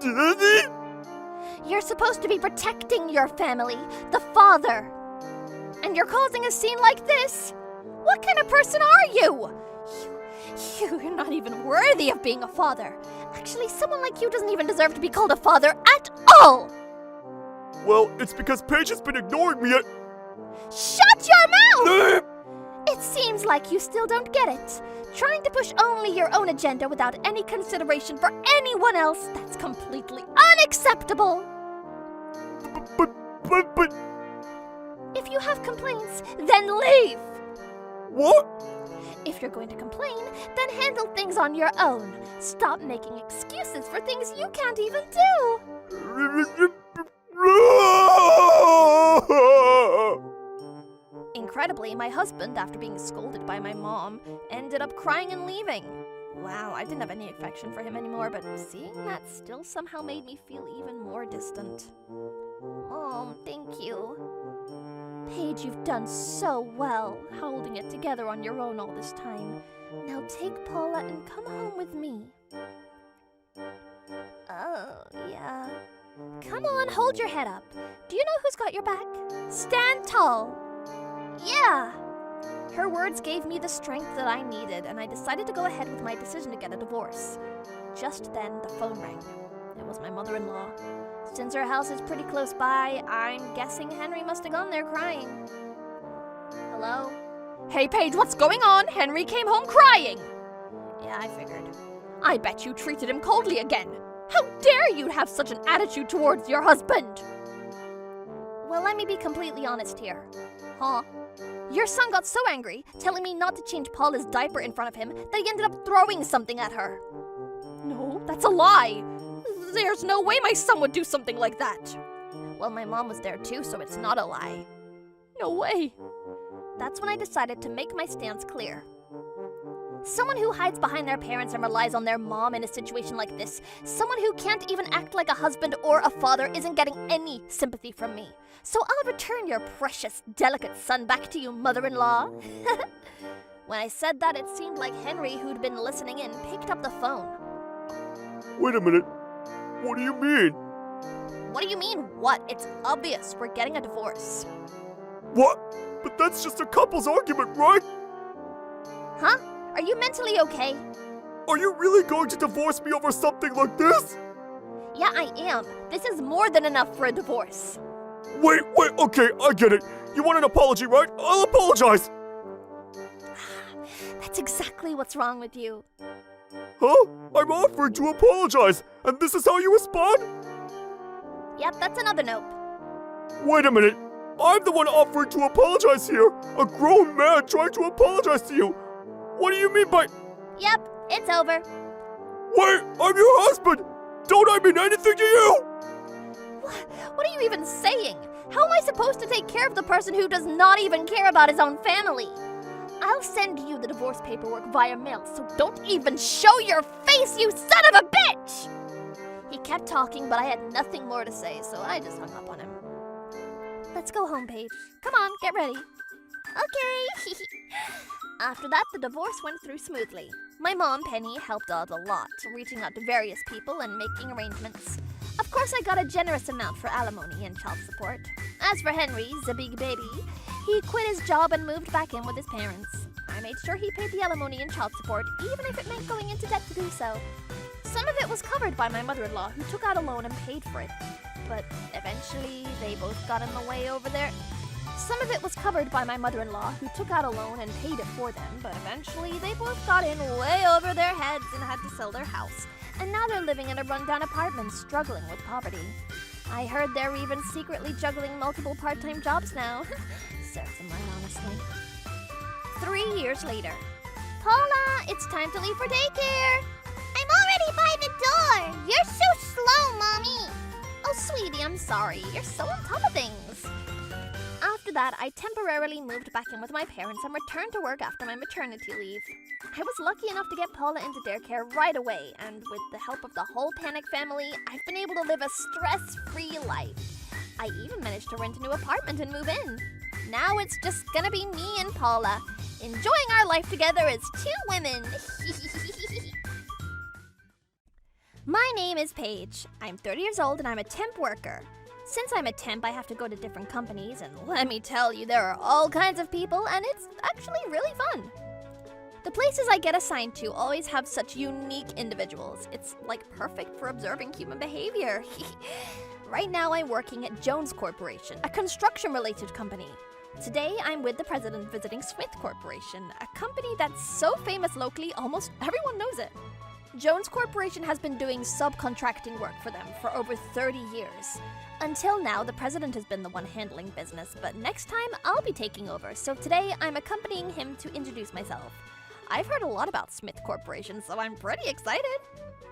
Daddy? You're supposed to be protecting your family, the father. And you're causing a scene like this? What kind of person are you? You're not even worthy of being a father. Actually, someone like you doesn't even deserve to be called a father at all! Well, it's because Paige has been ignoring me. Shut your mouth! It seems like you still don't get it. Trying to push only your own agenda without any consideration for anyone else, that's completely unacceptable. But... If you have complaints, then leave. What? If you're going to complain, then handle things on your own. Stop making excuses for things you can't even do. Incredibly, my husband, after being scolded by my mom, ended up crying and leaving. Wow, I didn't have any affection for him anymore, but seeing that still somehow made me feel even more distant. Mom, thank you. Paige, you've done so well, holding it together on your own all this time. Now take Paula and come home with me. Oh, yeah. Come on, hold your head up. Do you know who's got your back? Stand tall. Yeah. Her words gave me the strength that I needed, and I decided to go ahead with my decision to get a divorce. Just then, the phone rang. It was my mother-in-law. Since her house is pretty close by, I'm guessing Henry must have gone there crying. Hello? Hey, Paige, what's going on? Henry came home crying. Yeah, I figured. I bet you treated him coldly again. How dare you have such an attitude towards your husband? Well, let me be completely honest here. Huh? Your son got so angry, telling me not to change Paula's diaper in front of him, that he ended up throwing something at her. No, that's a lie. There's no way my son would do something like that. Well, my mom was there too, so it's not a lie. No way. That's when I decided to make my stance clear. Someone who hides behind their parents and relies on their mom in a situation like this, someone who can't even act like a husband or a father, isn't getting any sympathy from me. So I'll return your precious, delicate son back to you, mother-in-law. When I said that, it seemed like Henry, who'd been listening in, picked up the phone. Wait a minute. What do you mean? What do you mean, what? It's obvious. We're getting a divorce. What? But that's just a couple's argument, right? Huh? Are you mentally okay? Are you really going to divorce me over something like this? Yeah, I am. This is more than enough for a divorce. Wait, okay, I get it. You want an apology, right? I'll apologize. That's exactly what's wrong with you. Huh? I'm offering to apologize, and this is how you respond? Yep, that's another nope. Wait a minute. I'm the one offering to apologize here. A grown man trying to apologize to you. What do you mean by... Yep, it's over. Wait, I'm your husband. Don't I mean anything to you? What are you even saying? How am I supposed to take care of the person who does not even care about his own family? I'll send you the divorce paperwork via mail, so don't even show your face, you son of a bitch! He kept talking, but I had nothing more to say, so I just hung up on him. Let's go home, Paige. Come on, get ready. Okay. After that, the divorce went through smoothly. My mom, Penny, helped out a lot, reaching out to various people and making arrangements. Of course, I got a generous amount for alimony and child support. As for Henry, the big baby, He quit his job and moved back in with his parents. I made sure he paid the alimony and child support, even if it meant going into debt to do so. Some of it was covered by my mother-in-law, who took out a loan and paid for it. But eventually, they both got in the way over there. Some of it was covered by my mother-in-law, who took out a loan and paid it for them, but eventually they both got in way over their heads and had to sell their house. And now they're living in a rundown apartment, struggling with poverty. I heard they're even secretly juggling multiple part-time jobs now. Serves them right, honestly. 3 years later. Paula, it's time to leave for daycare. I'm already by the door. You're so slow, Mommy. Oh, sweetie, I'm sorry. You're so on top of things. After that, I temporarily moved back in with my parents and returned to work after my maternity leave. I was lucky enough to get Paula into daycare right away, and with the help of the whole Panic family, I've been able to live a stress-free life. I even managed to rent a new apartment and move in. Now it's just gonna be me and Paula, enjoying our life together as two women. My name is Paige. I'm 30 years old and I'm a temp worker. Since I'm a temp, I have to go to different companies, and let me tell you, there are all kinds of people, and it's actually really fun. The places I get assigned to always have such unique individuals. It's like perfect for observing human behavior. Right now I'm working at Jones Corporation, a construction-related company. Today I'm with the president visiting Smith Corporation, a company that's so famous locally almost everyone knows it. Jones Corporation has been doing subcontracting work for them for over 30 years. Until now, the president has been the one handling business, but next time I'll be taking over, so today I'm accompanying him to introduce myself. I've heard a lot about Smith Corporation, so I'm pretty excited.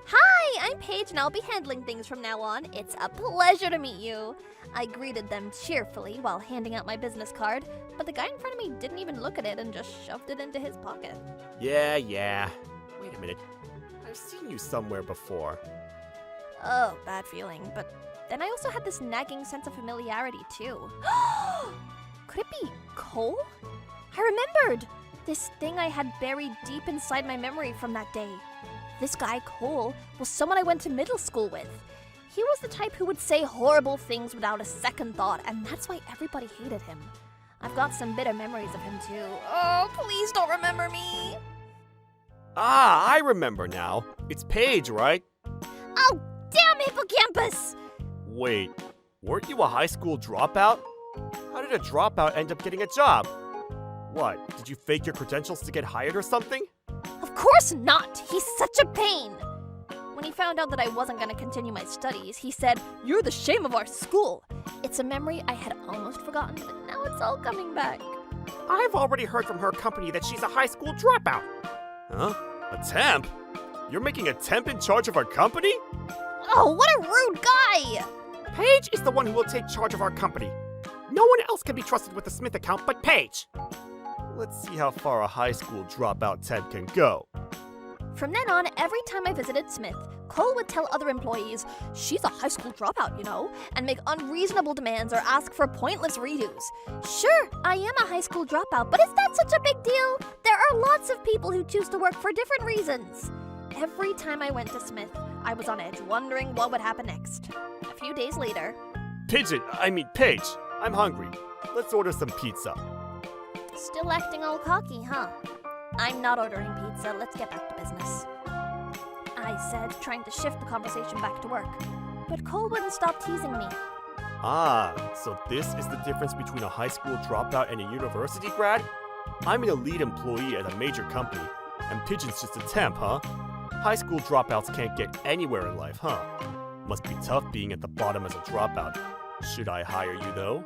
Hi, I'm Paige and I'll be handling things from now on. It's a pleasure to meet you. I greeted them cheerfully while handing out my business card, but the guy in front of me didn't even look at it and just shoved it into his pocket. Yeah. Wait a minute. I've seen you somewhere before. Oh, bad feeling, but then I also had this nagging sense of familiarity too. Could it be Cole? I remembered! This thing I had buried deep inside my memory from that day. This guy, Cole, was someone I went to middle school with. He was the type who would say horrible things without a second thought, and that's why everybody hated him. I've got some bitter memories of him too. Oh, please don't remember me! Ah, I remember now. It's Paige, right? Oh, damn hippocampus! Wait, weren't you a high school dropout? How did a dropout end up getting a job? What, did you fake your credentials to get hired or something? Of course not! He's such a pain! When he found out that I wasn't going to continue my studies, he said, "You're the shame of our school." It's a memory I had almost forgotten, but now it's all coming back. I've already heard from her company that she's a high school dropout. Huh? A temp? You're making a temp in charge of our company? Oh, what a rude guy! Paige is the one who will take charge of our company. No one else can be trusted with the Smith account but Paige. Let's see how far a high school dropout temp can go. From then on, every time I visited Smith, Cole would tell other employees, "She's a high school dropout, you know," and make unreasonable demands or ask for pointless redos. Sure, I am a high school dropout, but is that such a big deal? There are lots of people who choose to work for different reasons. Every time I went to Smith, I was on edge, wondering what would happen next. A few days later... Paige, I'm hungry. Let's order some pizza. Still acting all cocky, huh? I'm not ordering pizza. Let's get back to business. I said, trying to shift the conversation back to work. But Cole wouldn't stop teasing me. Ah, so this is the difference between a high school dropout and a university grad? I'm an elite employee at a major company, and Pigeon's just a temp, huh? High school dropouts can't get anywhere in life, huh? Must be tough being at the bottom as a dropout. Should I hire you, though?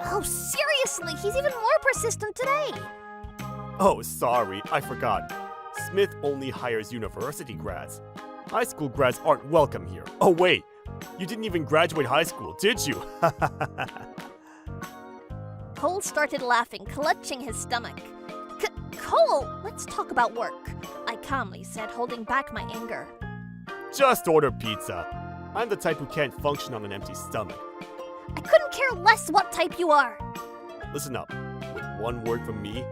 Oh, seriously? He's even more persistent today. Oh, sorry, I forgot. Smith only hires university grads. High school grads aren't welcome here. Oh, wait. You didn't even graduate high school, did you? Cole started laughing, clutching his stomach. Cole, let's talk about work, I calmly said, holding back my anger. Just order pizza. I'm the type who can't function on an empty stomach. I couldn't care less what type you are. Listen up. With one word from me,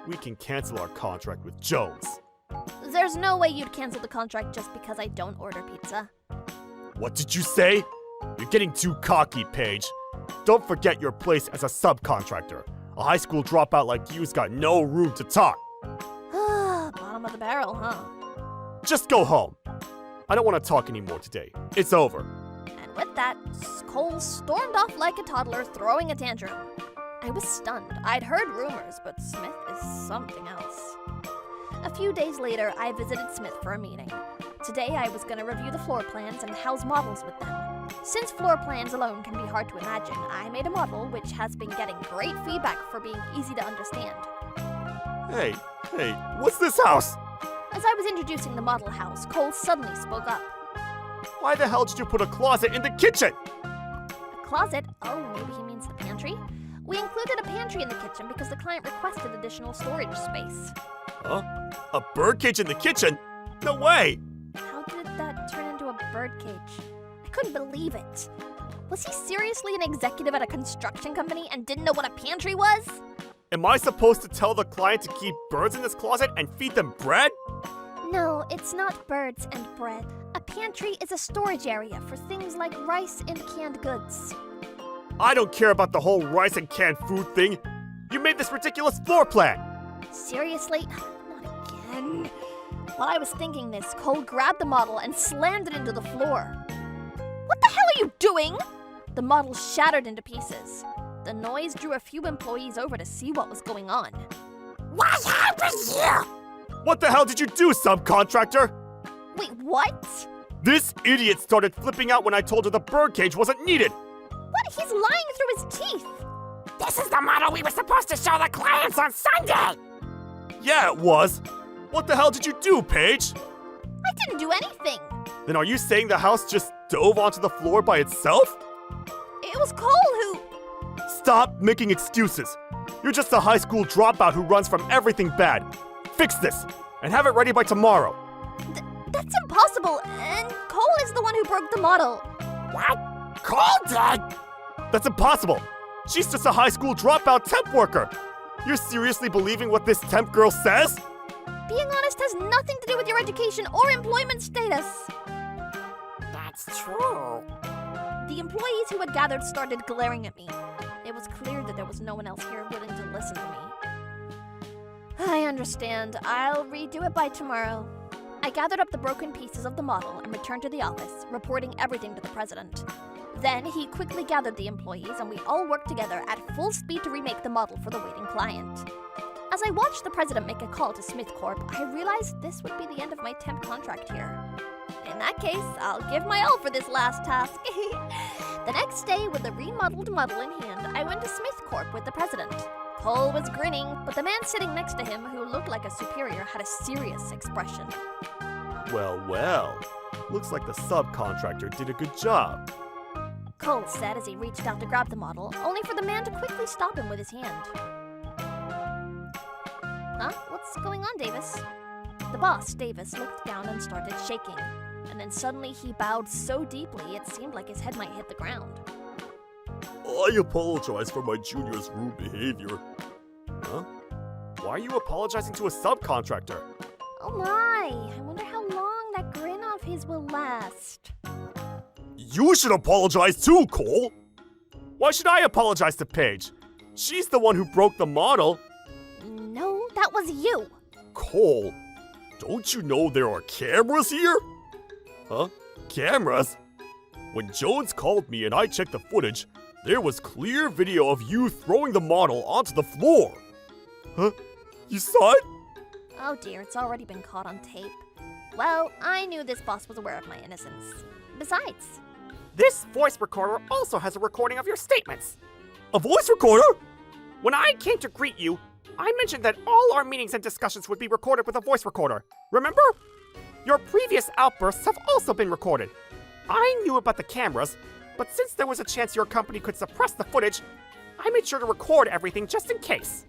we can cancel our contract with Jones. There's no way you'd cancel the contract just because I don't order pizza. What did you say? You're getting too cocky, Paige. Don't forget your place as a subcontractor. A high school dropout like you's got no room to talk. Bottom of the barrel, huh? Just go home. I don't want to talk anymore today. It's over. And with that, Cole stormed off like a toddler, throwing a tantrum. I was stunned. I'd heard rumors, but Smith is something else. A few days later, I visited Smith for a meeting. Today, I was going to review the floor plans and house models with them. Since floor plans alone can be hard to imagine, I made a model which has been getting great feedback for being easy to understand. Hey, what's this house? As I was introducing the model house, Cole suddenly spoke up. Why the hell did you put a closet in the kitchen? A closet? Oh, maybe he means the pantry? We included a pantry in the kitchen because the client requested additional storage space. Huh? A birdcage in the kitchen? No way! How did that turn into a birdcage? I couldn't believe it. Was he seriously an executive at a construction company and didn't know what a pantry was? Am I supposed to tell the client to keep birds in this closet and feed them bread? No, it's not birds and bread. A pantry is a storage area for things like rice and canned goods. I don't care about the whole rice and canned food thing. You made this ridiculous floor plan. Seriously? Not again. While I was thinking this, Cole grabbed the model and slammed it into the floor. What the hell are you doing? The model shattered into pieces. The noise drew a few employees over to see what was going on. What happened here? What the hell did you do, subcontractor? Wait, what? This idiot started flipping out when I told her the birdcage wasn't needed. What? He's lying through his teeth. This is the model we were supposed to show the clients on Sunday! Yeah, it was. What the hell did you do, Paige? I didn't do anything. Then are you saying the house just dove onto the floor by itself? It was Cole who... Stop making excuses. You're just a high school dropout who runs from everything bad. Fix this, and have it ready by tomorrow. That's impossible, and Cole is the one who broke the model. What? Cole did? That's impossible. She's just a high school dropout temp worker. You're seriously believing what this temp girl says? Being honest has nothing to do with your education or employment status. That's true. The employees who had gathered started glaring at me. It was clear that there was no one else here willing to listen to me. I understand. I'll redo it by tomorrow. I gathered up the broken pieces of the model and returned to the office, reporting everything to the president. Then he quickly gathered the employees and we all worked together at full speed to remake the model for the waiting client. As I watched the president make a call to Smith Corp, I realized this would be the end of my temp contract here. In that case, I'll give my all for this last task. The next day, with the remodeled model in hand, I went to Smith Corp with the president. Cole was grinning, but the man sitting next to him, who looked like a superior, had a serious expression. Well. Looks like the subcontractor did a good job. Cole said as he reached out to grab the model, only for the man to quickly stop him with his hand. Huh? What's going on, Davis? The boss, Davis, looked down and started shaking. And then suddenly he bowed so deeply it seemed like his head might hit the ground. I apologize for my junior's rude behavior. Huh? Why are you apologizing to a subcontractor? Oh my! I wonder how long that grin of his will last. You should apologize too, Cole! Why should I apologize to Paige? She's the one who broke the model. No, that was you. Cole, don't you know there are cameras here? Huh? Cameras? When Jones called me and I checked the footage, there was clear video of you throwing the model onto the floor. Huh? You saw it? Oh dear, it's already been caught on tape. Well, I knew this boss was aware of my innocence. Besides, This voice recorder also has a recording of your statements. A voice recorder? When I came to greet you, I mentioned that all our meetings and discussions would be recorded with a voice recorder. Remember? Your previous outbursts have also been recorded. I knew about the cameras, but since there was a chance your company could suppress the footage, I made sure to record everything just in case.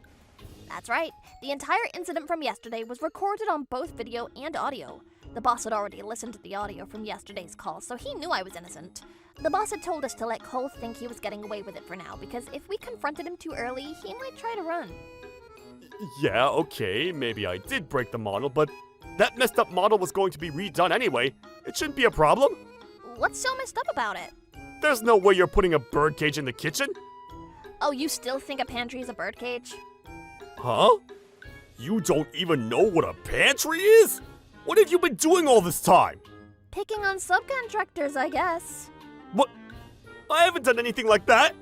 that's right. The entire incident from yesterday was recorded on both video and audio. The boss had already listened to the audio from yesterday's call, so he knew I was innocent. The boss had told us to let Cole think he was getting away with it for now, because if we confronted him too early, he might try to run. Yeah, okay, maybe I did break the model, but that messed up model was going to be redone anyway. It shouldn't be a problem. What's so messed up about it? There's no way you're putting a birdcage in the kitchen. Oh, you still think a pantry is a birdcage? Huh? You don't even know what a pantry is? What have you been doing all this time? Picking on subcontractors, I guess. What? I haven't done anything like that.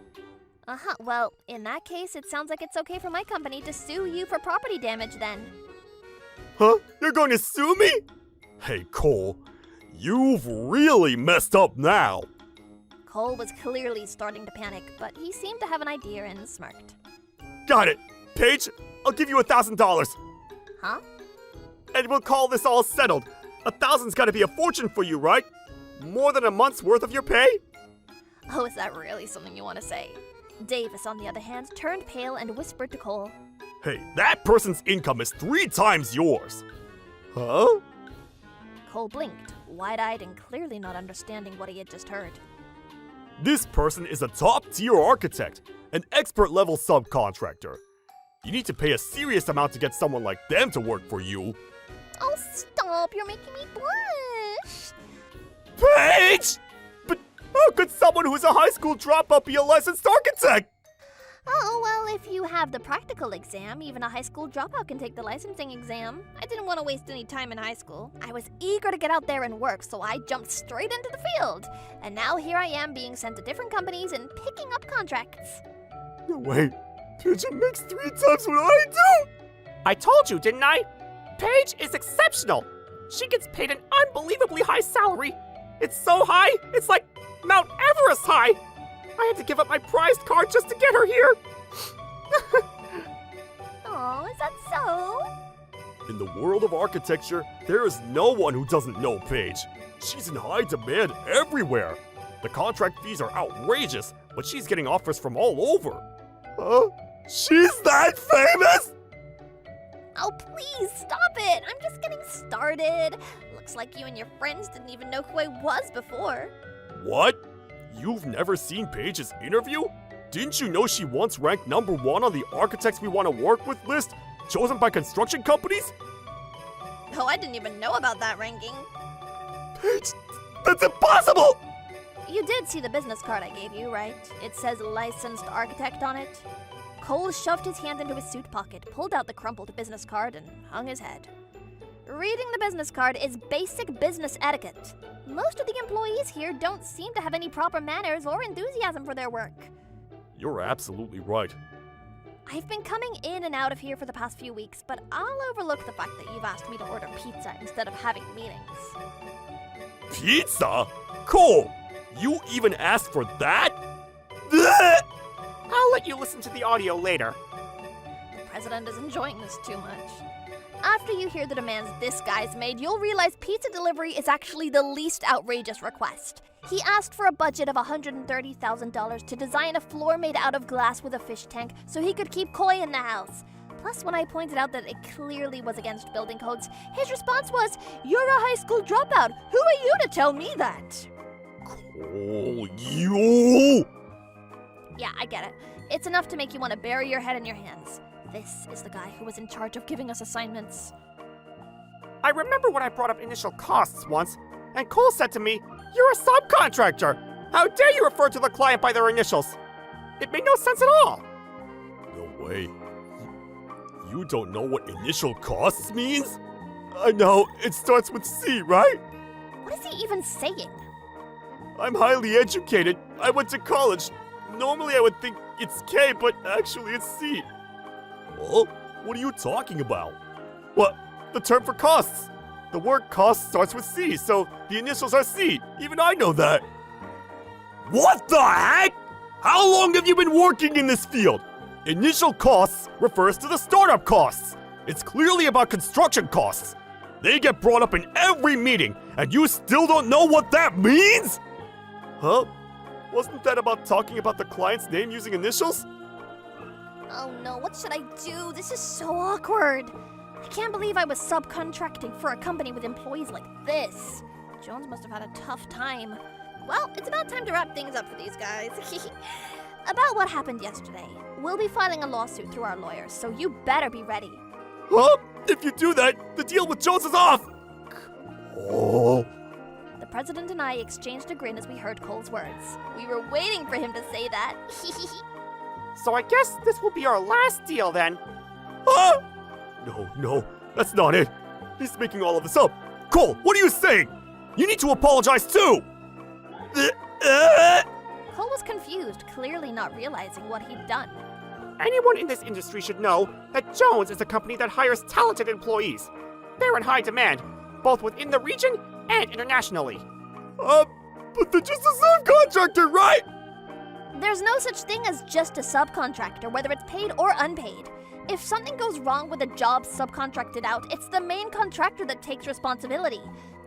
Uh-huh. Well, in that case, it sounds like it's okay for my company to sue you for property damage then. Huh? You're going to sue me? Hey, Cole, you've really messed up now. Cole was clearly starting to panic, but he seemed to have an idea and smirked. Got it. Paige, I'll give you $1,000. Huh? And we'll call this all settled. 1,000's gotta be a fortune for you, right? More than a month's worth of your pay? Oh, is that really something you want to say? Davis, on the other hand, turned pale and whispered to Cole. Hey, that person's income is 3 times yours. Huh? Cole blinked, wide-eyed and clearly not understanding what he had just heard. This person is a top-tier architect, an expert-level subcontractor. You need to pay a serious amount to get someone like them to work for you. Oh, stop! You're making me blush! Paige! But how could someone who's a high school dropout be a licensed architect? Oh, well, if you have the practical exam, even a high school dropout can take the licensing exam. I didn't want to waste any time in high school. I was eager to get out there and work, so I jumped straight into the field. And now here I am being sent to different companies and picking up contracts. No way. Pigeon makes 3 times what I do! I told you, didn't I? Paige is exceptional. She gets paid an unbelievably high salary. It's so high, it's like Mount Everest high. I had to give up my prized car just to get her here. Oh, is that so? In the world of architecture, there is no one who doesn't know Paige. She's in high demand everywhere. The contract fees are outrageous, but she's getting offers from all over. Huh? She's that famous? Oh, please, stop it! I'm just getting started. Looks like you and your friends didn't even know who I was before. What? You've never seen Paige's interview? Didn't you know she once ranked #1 on the architects we want to work with list, chosen by construction companies? Oh, I didn't even know about that ranking. Paige, that's impossible! You did see the business card I gave you, right? It says licensed architect on it. Cole shoved his hand into his suit pocket, pulled out the crumpled business card, and hung his head. Reading the business card is basic business etiquette. Most of the employees here don't seem to have any proper manners or enthusiasm for their work. You're absolutely right. I've been coming in and out of here for the past few weeks, but I'll overlook the fact that you've asked me to order pizza instead of having meetings. Pizza? Cole, you even asked for that? I'll let you listen to the audio later. The president is enjoying this too much. After you hear the demands this guy's made, you'll realize pizza delivery is actually the least outrageous request. He asked for a budget of $130,000 to design a floor made out of glass with a fish tank so he could keep koi in the house. Plus, when I pointed out that it clearly was against building codes, his response was, "You're a high school dropout. Who are you to tell me that?" Cole, you! Yeah, I get it. It's enough to make you want to bury your head in your hands. This is the guy who was in charge of giving us assignments. I remember when I brought up initial costs once, and Cole said to me, "You're a subcontractor. How dare you refer to the client by their initials?" It made no sense at all. No way. You don't know what initial costs means? I know, it starts with C, right? What is he even saying? I'm highly educated. I went to college. Normally I would think it's K, but actually it's C. Oh, what are you talking about? What? The term for costs. The word cost starts with C, so the initials are C. Even I know that. What the heck? How long have you been working in this field? Initial costs refers to the startup costs. It's clearly about construction costs. They get brought up in every meeting, and you still don't know what that means? Huh? Wasn't that about talking about the client's name using initials? Oh no, what should I do? This is so awkward. I can't believe I was subcontracting for a company with employees like this. Jones must have had a tough time. Well, it's about time to wrap things up for these guys. About what happened yesterday. We'll be filing a lawsuit through our lawyers, so you better be ready. Huh? If you do that, the deal with Jones is off! Oh. The president and I exchanged a grin as we heard Cole's words. We were waiting for him to say that. So I guess this will be our last deal then. Huh? No, that's not it. He's making all of this up. Cole, what are you saying? You need to apologize too! Cole was confused, clearly not realizing what he'd done. Anyone in this industry should know that Jones is a company that hires talented employees. They're in high demand, both within the region and internationally. But they're just a subcontractor, right? There's no such thing as just a subcontractor, whether it's paid or unpaid. If something goes wrong with a job subcontracted out, it's the main contractor that takes responsibility.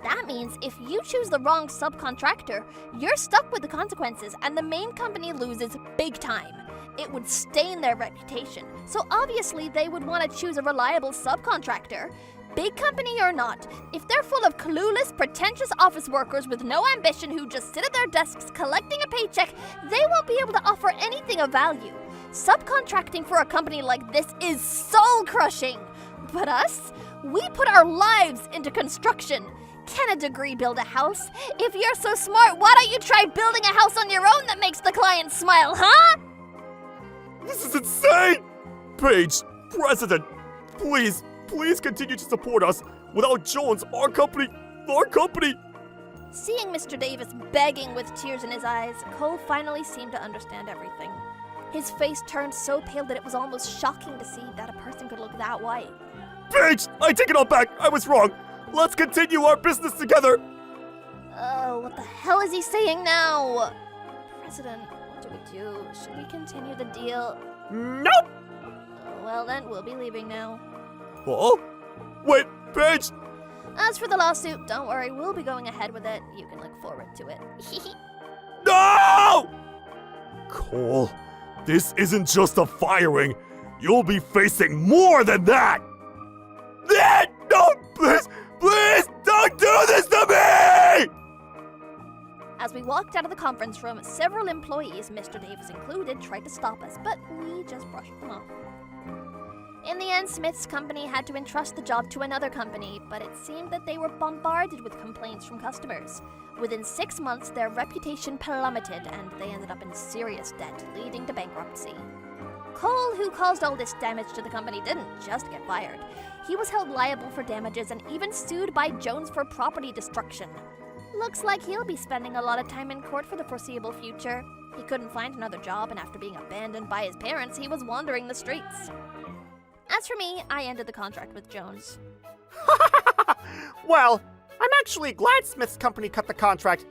That means if you choose the wrong subcontractor, you're stuck with the consequences and the main company loses big time. It would stain their reputation, so obviously they would want to choose a reliable subcontractor. Big company or not, if they're full of clueless, pretentious office workers with no ambition who just sit at their desks collecting a paycheck, they won't be able to offer anything of value. Subcontracting for a company like this is soul-crushing. But us? We put our lives into construction. Can a degree build a house? If you're so smart, why don't you try building a house on your own that makes the client smile, huh? This is insane! Paige, President, please continue to support us. Without Jones, our company... Seeing Mr. Davis begging with tears in his eyes, Cole finally seemed to understand everything. His face turned so pale that it was almost shocking to see that a person could look that white. Paige, I take it all back. I was wrong. Let's continue our business together. Oh, what the hell is he saying now? President, what do we do? Should we continue the deal? Nope! Well then, we'll be leaving now. Huh? Wait, Paige! As for the lawsuit, don't worry, we'll be going ahead with it. You can look forward to it. No! Cole, this isn't just a firing. You'll be facing more than that! No, please, don't do this to me! As we walked out of the conference room, several employees, Mr. Davis included, tried to stop us, but we just brushed them off. In the end, Smith's company had to entrust the job to another company, but it seemed that they were bombarded with complaints from customers. Within 6 months, their reputation plummeted, and they ended up in serious debt, leading to bankruptcy. Cole, who caused all this damage to the company, didn't just get fired. He was held liable for damages and even sued by Jones for property destruction. Looks like he'll be spending a lot of time in court for the foreseeable future. He couldn't find another job, and after being abandoned by his parents, he was wandering the streets. As for me, I ended the contract with Jones. Well, I'm actually glad Smith's company cut the contract.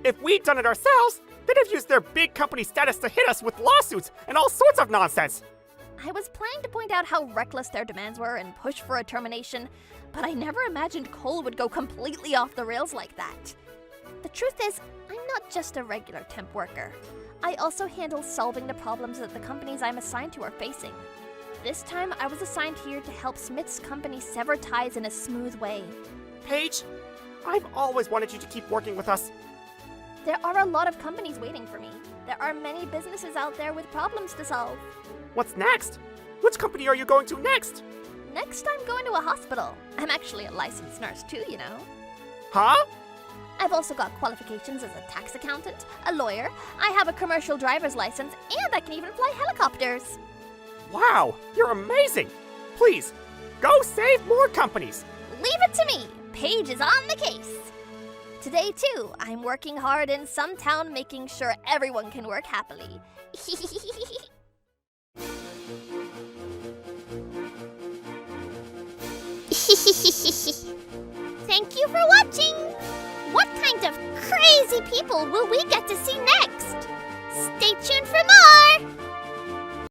If we'd done it ourselves, they'd have used their big company status to hit us with lawsuits and all sorts of nonsense. I was planning to point out how reckless their demands were and push for a termination, but I never imagined Cole would go completely off the rails like that. The truth is, I'm not just a regular temp worker. I also handle solving the problems that the companies I'm assigned to are facing. This time, I was assigned here to help Smith's company sever ties in a smooth way. Paige, I've always wanted you to keep working with us. There are a lot of companies waiting for me. There are many businesses out there with problems to solve. What's next? Which company are you going to next? Next, I'm going to a hospital. I'm actually a licensed nurse too, you know. Huh? I've also got qualifications as a tax accountant, a lawyer, I have a commercial driver's license, and I can even fly helicopters. Wow, you're amazing! Please, go save more companies! Leave it to me! Paige is on the case! Today, too, I'm working hard in some town making sure everyone can work happily. Thank you for watching! What kind of crazy people will we get to see next?